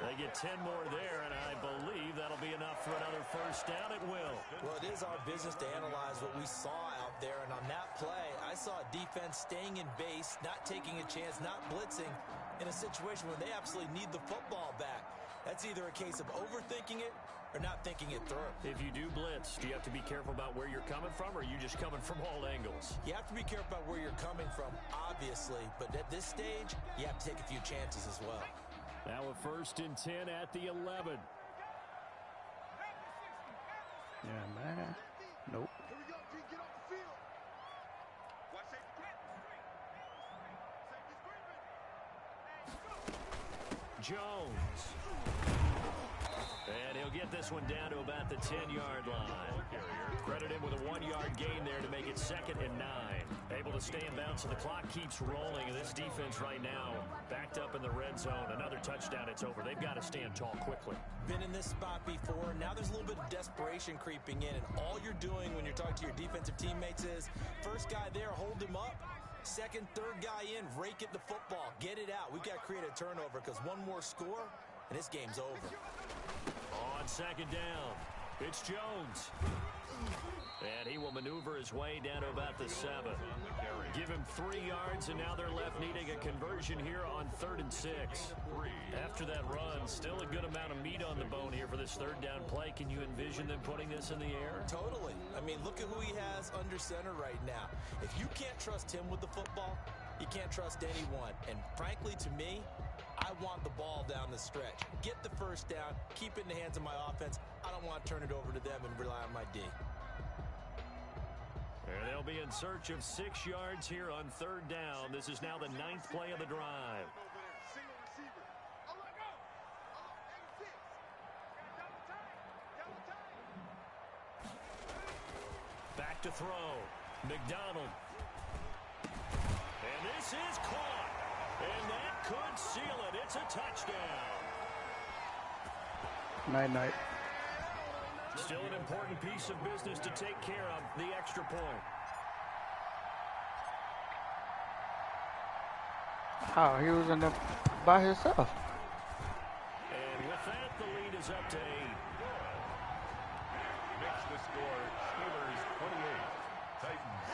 They get 10 more there, and I believe that'll be enough for another first down. It will. Well, it is our business to analyze what we saw out there, and on that play, I saw a defense staying in base, not taking a chance, not blitzing, in a situation where they absolutely need the football back. That's either a case of overthinking it or not thinking it through. If you do blitz, do you have to be careful about where you're coming from, or are you just coming from all angles? You have to be careful about where you're coming from, obviously, but at this stage, you have to take a few chances as well. Now a 1st and 10 at the 11. Yeah, man. Nope. Here we go, G. Get off the field. Watch safety. Safety screen. Jones. And he'll get this one down to about the 10-yard line. Credit him with a 1-yard gain there to make it 2nd and 9. Able to stay in bounds, so the clock keeps rolling. And this defense right now backed up in the red zone. Another touchdown, it's over. They've got to stand tall quickly. Been in this spot before. Now there's a little bit of desperation creeping in. And all you're doing when you're talking to your defensive teammates is, first guy there, hold him up. Second, third guy in, rake at the football. Get it out. We've got to create a turnover because one more score, and this game's over. On 2nd down, it's Jones. And he will maneuver his way down to about the 7. Give him 3 yards, and now they're left needing a conversion here on 3rd and 6. After that run, still a good amount of meat on the bone here for this 3rd down play. Can you envision them putting this in the air? Totally. I mean, look at who he has under center right now. If you can't trust him with the football, you can't trust anyone. And frankly, to me, I want the ball down the stretch. Get the first down, keep it in the hands of my offense. I don't want to turn it over to them and rely on my D. And they'll be in search of 6 yards here on 3rd down. This is now the 9th play of the drive. Single receiver. Oh, my God. Oh, 86. Double time. Back to throw. McDonald. And this is caught. And that could seal it. It's a touchdown. Night-night. Still an important piece of business to take care of, the extra point. Oh, he was in there by himself. And with that, the lead is up to 8. Makes the score Steelers 28, Titans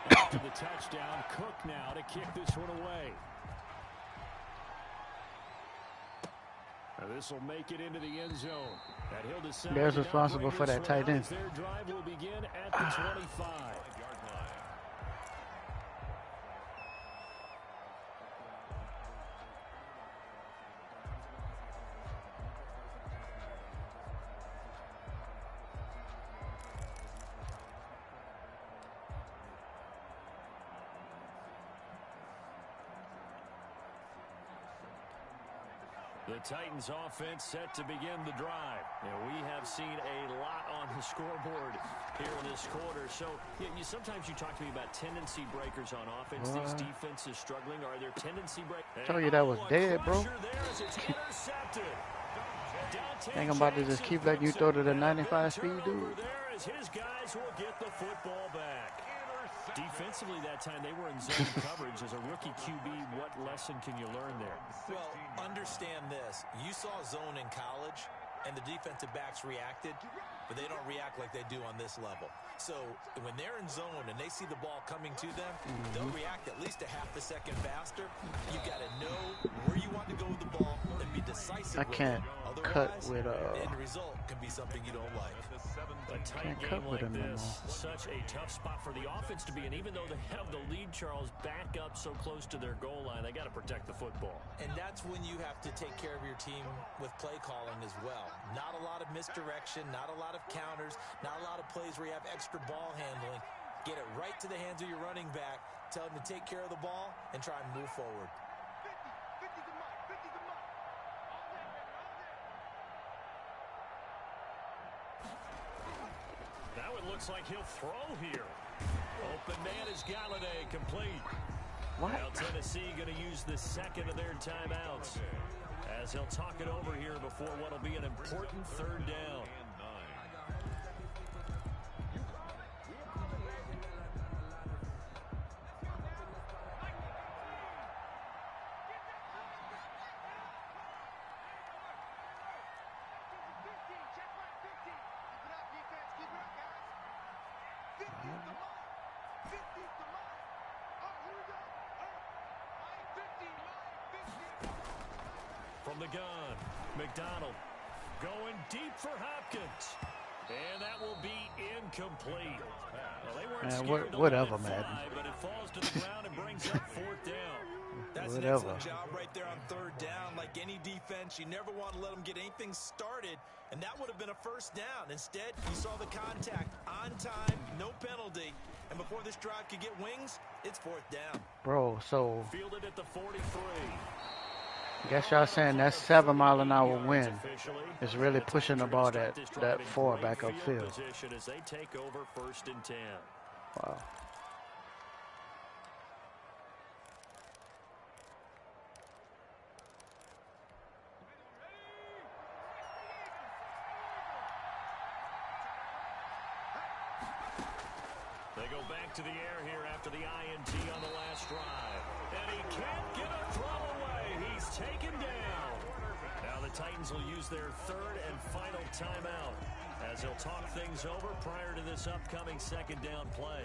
20. to the touchdown. Cook now to kick this one away. This will make it into the end zone. And he'll decide There's responsible for that tight end. Their drive will begin at the 25. The Titans offense set to begin the drive. And we have seen a lot on the scoreboard here in this quarter. So sometimes you talk to me about tendency breakers on offense. These defenses struggling. Are there tendency breakers? Tell you that was dead, bro. Think I'm about to just keep letting you throw to the 95 speed, dude. His guys will get the football back. Defensively that time, they were in zone coverage. As a rookie QB, what lesson can you learn there? Well, understand this. You saw zone in college, and the defensive backs reacted, but they don't react like they do on this level. So when they're in zone and they see the ball coming to them, they'll react at least a half a second faster. You got to know where you want to go with the ball and be decisive. I can't cut with the end result can be something you don't like. A tight game like this, such a tough spot for the offense to be in. Even though they have the lead, Charles, back up so close to their goal line, they got to protect the football. And that's when you have to take care of your team with play calling as well. Not a lot of misdirection, not a lot of counters, not a lot of plays where you have extra ball handling. Get it right to the hands of your running back, tell him to take care of the ball, and try and move forward. Now it looks like he'll throw here. Open man is Galladay, complete. What? Now Tennessee going to use the second of their timeouts as he'll talk it over here before what will be an important third down. From the gun, McDonald going deep for Hopkins. And that will be incomplete. Well, they weren't scared to whatever, let it man. fly, but it falls to the ground and brings up fourth down. That's an excellent job right there on third down. Like any defense, you never want to let them get anything started, and that would have been a first down. Instead, you saw the contact on time, no penalty, and before this drive could get wings, it's fourth down. Bro, so Fielded at the 43. guess y'all saying that 7-mile-an-hour wind is really pushing the ball that far back upfield. As they take over first and 10. Wow. They go back to the air here after the INT on the last drive. And he can't get a throw away. He's taken down. Now the Titans will use their third and final timeout as they'll talk things over prior to this upcoming second down play.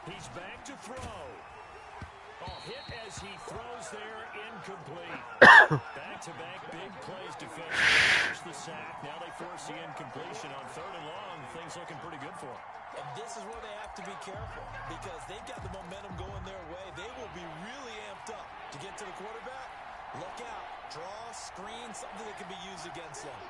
He's back to throw. Oh, hit as he throws there, incomplete. Back-to-back big plays defensively. There's the sack. Now they force the incompletion on third and long. Things looking pretty good for them. And this is where they have to be careful because they've got the momentum going their way. They will be really amped up to get to the quarterback. Look out. Draw, screen, something that can be used against them.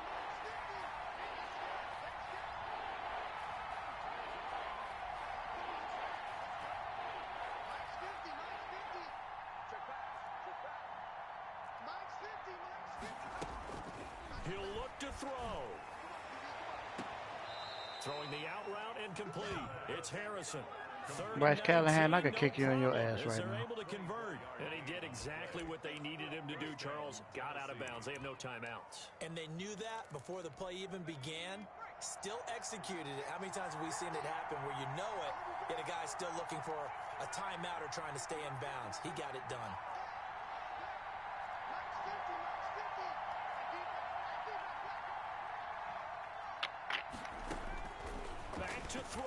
He'll look to throw. Throwing the out route incomplete. It's Harrison. Bryce Callahan, I could kick you in your ass right now. Able to convert. And he did exactly what they needed him to do, Charles. Got out of bounds. They have no timeouts. And they knew that before the play even began. Still executed it. How many times have we seen it happen where you know it, yet a guy's still looking for a timeout or trying to stay in bounds? He got it done. Back to throw.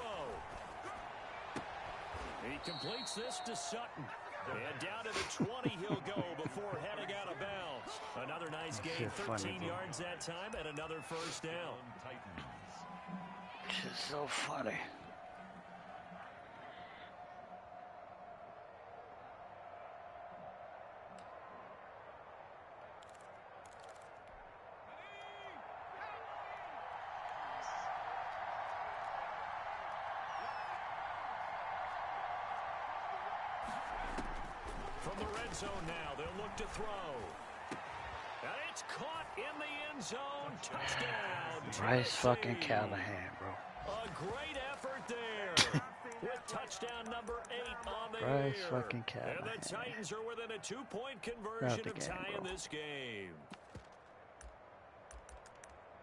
He completes this to Sutton. And down to the 20 he'll go before heading out of bounds. Another nice game, 13 yards that time, and another first down. This is so funny. From the red zone now, they'll look to throw. And it's caught in the end zone. Touchdown. Bryce fucking Callahan, bro. A great effort there. With touchdown number 8 on the Bryce year. fucking Callahan. And the Titans are within a 2-point conversion of tying this game.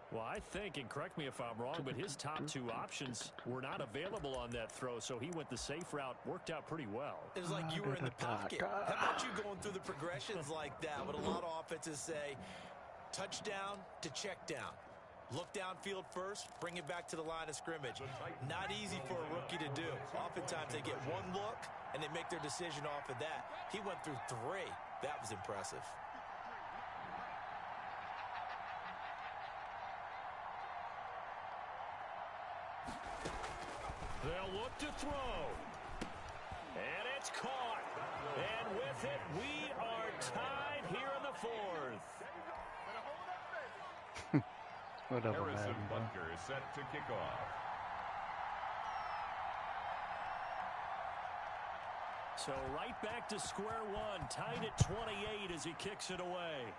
Well, I think, and correct me if I'm wrong, but his top 2 options were not available on that throw, so he went the safe route. Worked out pretty well. It was like you were in the pocket. How about you going through the progressions like that? What a lot of offenses say, touchdown to check down. Look downfield first, bring it back to the line of scrimmage. Not easy for a rookie to do. Oftentimes they get one look, and they make their decision off of that. He went through 3. That was impressive. They'll look to throw. And it's caught. And with it, we are tied here in the 4th. Whatever, Harrison man, bro. Butker is set to kick off. So right back to square one, tied at 28 as he kicks it away.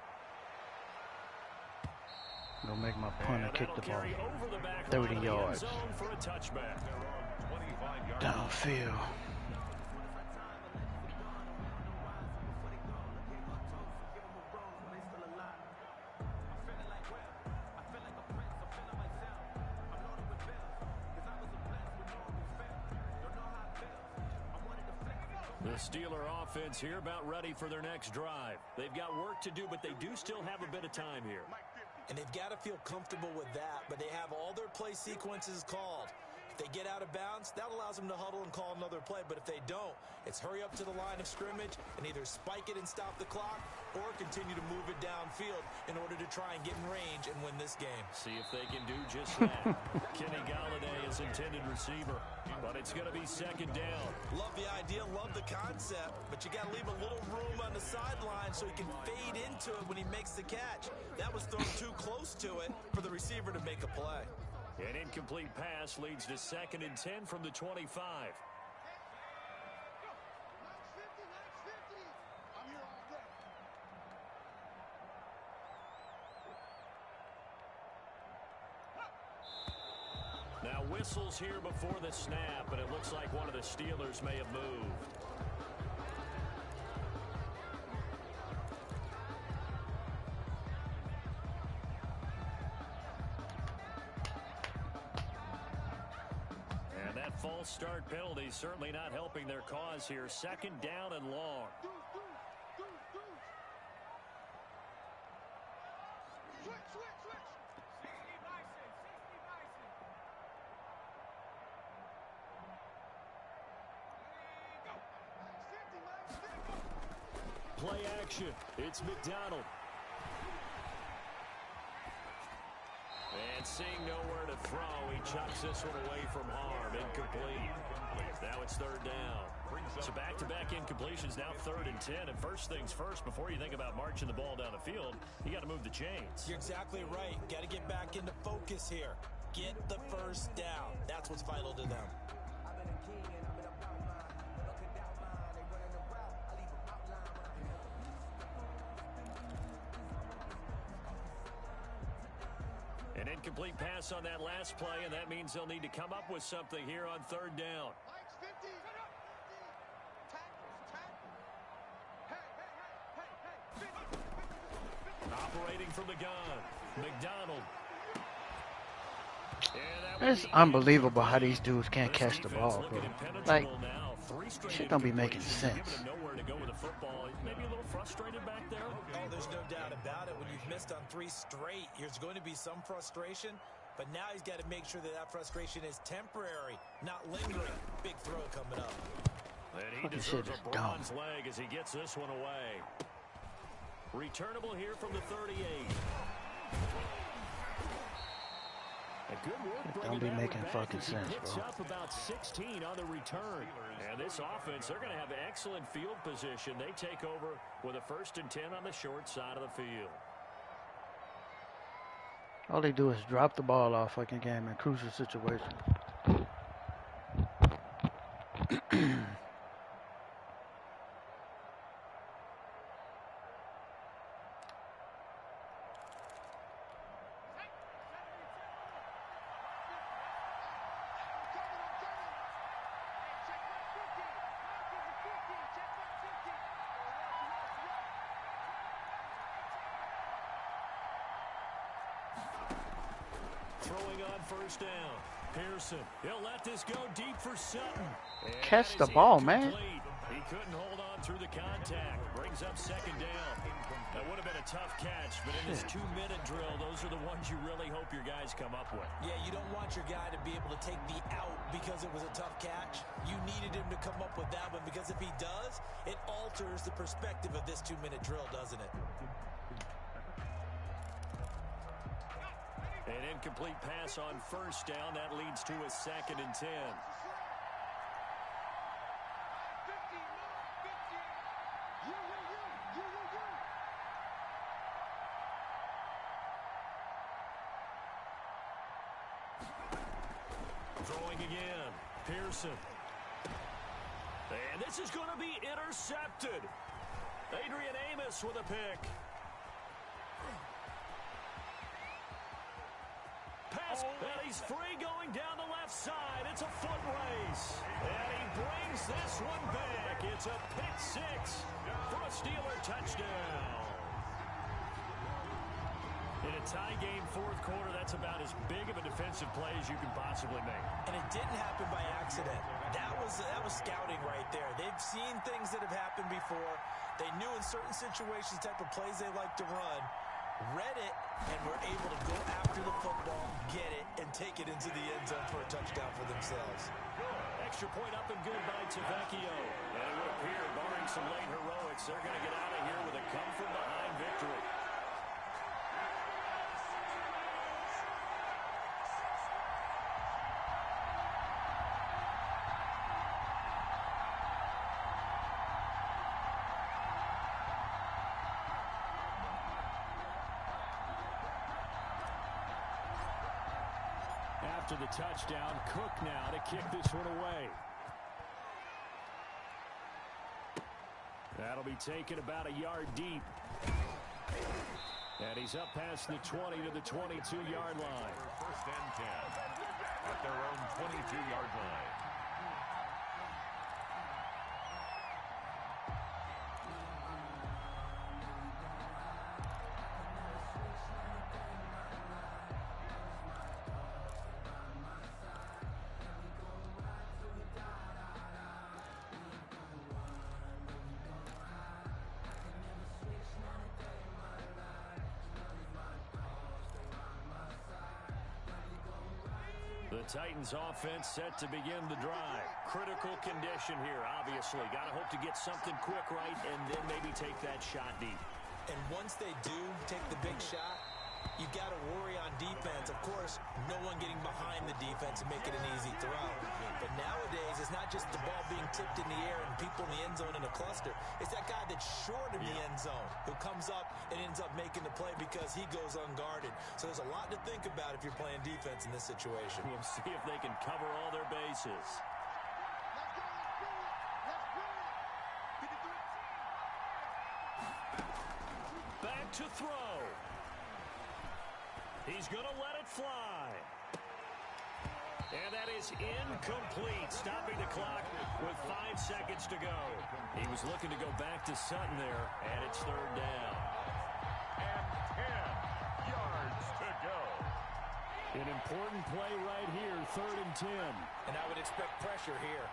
Gonna make my punter kick the ball. Over the back 30 line yards. of the end zone for a touchback. Downfield. The Steeler offense here about ready for their next drive. They've got work to do, but they do still have a bit of time here. And they've got to feel comfortable with that, but they have all their play sequences called. If they get out of bounds, that allows them to huddle and call another play. But if they don't, it's hurry up to the line of scrimmage and either spike it and stop the clock or continue to move it downfield in order to try and get in range and win this game. See if they can do just that. Kenny Galladay is intended receiver, but it's going to be second down. Love the idea, love the concept, but you got to leave a little room on the sideline so he can fade into it when he makes the catch. That was thrown too close to it for the receiver to make a play. An incomplete pass leads to 2nd and 10 from the 25. Now whistles here before the snap, but it looks like one of the Steelers may have moved. And that false start penalty certainly not helping their cause here. 2nd down and long. Play action. It's McDonald. And seeing nowhere to throw, he chucks this one away from harm. Incomplete. Now it's 3rd down. So back-to-back incompletions, now 3rd and 10. And first things first, before you think about marching the ball down the field, you got to move the chains. You're exactly right. Got to get back into focus here. Get the first down. That's what's vital to them. An incomplete pass on that last play, and that means they'll need to come up with something here on 3rd down. Operating from the gun, McDonald. It's unbelievable how these dudes can't catch the ball, bro. Like, shit don't be making sense. Maybe a little frustrated back there. Oh, there's no doubt about it. When you've missed on 3 straight, there's going to be some frustration. But now he's got to make sure that that frustration is temporary, not lingering. Big throw coming up. And he deserves a bronze leg as he gets this one away. Returnable here from the 38. Good work. Don't be making fucking sense, bro. Up about 16 on the return. And this offense, they're going to have excellent field position. They take over with a 1st and 10 on the short side of the field. All they do is drop the ball off fucking game in crucial situations. Throwing on 1st down. Pearson, he'll let this go deep for Sutton. Catch the ball, man. He couldn't hold on through the contact. Brings up 2nd down. That would have been a tough catch, but in this 2-minute drill, those are the ones you really hope your guys come up with. Yeah, you don't want your guy to be able to take the out because it was a tough catch. You needed him to come up with that one because if he does, it alters the perspective of this 2-minute drill, doesn't it? An incomplete pass on 1st down. That leads to a 2nd and 10. Throwing again. Pearson. And this is going to be intercepted. Adrian Amos with a pick. Pass, and he's free going down the left side. It's a foot race. And he brings this one back. It's a pick 6 for a Steeler touchdown. In a tie game 4th quarter, that's about as big of a defensive play as you can possibly make. And it didn't happen by accident. That was scouting right there. They've seen things that have happened before. They knew in certain situations type of plays they like to run. Read it, and were able to go after the football, get it, and take it into the end zone for a touchdown for themselves. Extra point up and good by Tavecchio. And it would appear, barring some late heroics, they're going to get out of here with a come-from-behind victory. After the touchdown, Cook now to kick this one away. That'll be taken about a yard deep. And he's up past the 20 to the 22-yard line. 1st and 10 at their own 22-yard line. The Titans offense set to begin the drive. Critical condition here, obviously. Got to hope to get something quick right and then maybe take that shot deep. And once they do take the big shot, you got to worry on defense. Of course, no one getting behind the defense and making an easy throw. But nowadays, it's not just the ball being tipped in the air and people in the end zone in a cluster. It's that guy that's short of the end zone who comes up and ends up making the play because he goes unguarded. So there's a lot to think about if you're playing defense in this situation. We'll see if they can cover all their bases. Back to throw. He's going to let it fly. And that is incomplete, stopping the clock with 5 seconds to go. He was looking to go back to Sutton there, and it's 3rd down. And An important play right here, 3rd and 10. And I would expect pressure here.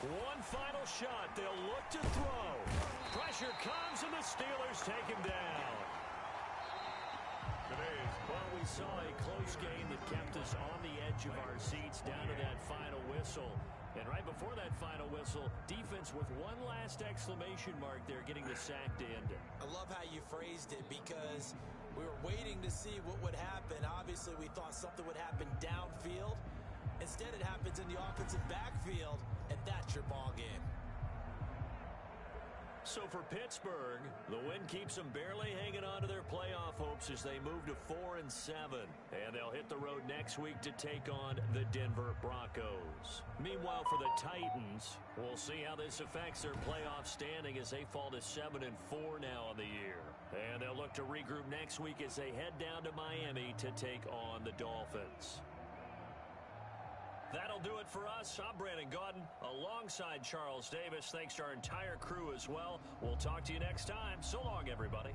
One final shot. They'll look to throw. Pressure comes, and the Steelers take him down. Well, we saw a close game that kept us on the edge of our seats down to that final whistle. And right before that final whistle, defense with one last exclamation mark there, getting the sack to end it. I love how you phrased it, because we were waiting to see what would happen. Obviously, we thought something would happen downfield. Instead, it happens in the offensive backfield, and that's your ball game. So for Pittsburgh, the win keeps them barely hanging on to their playoff hopes as they move to 4-7. And they'll hit the road next week to take on the Denver Broncos. Meanwhile, for the Titans, we'll see how this affects their playoff standing as they fall to 7-4 now on the year. And they'll look to regroup next week as they head down to Miami to take on the Dolphins. That'll do it for us. I'm Brandon Gaudin alongside Charles Davis. Thanks to our entire crew as well. We'll talk to you next time. So long, everybody.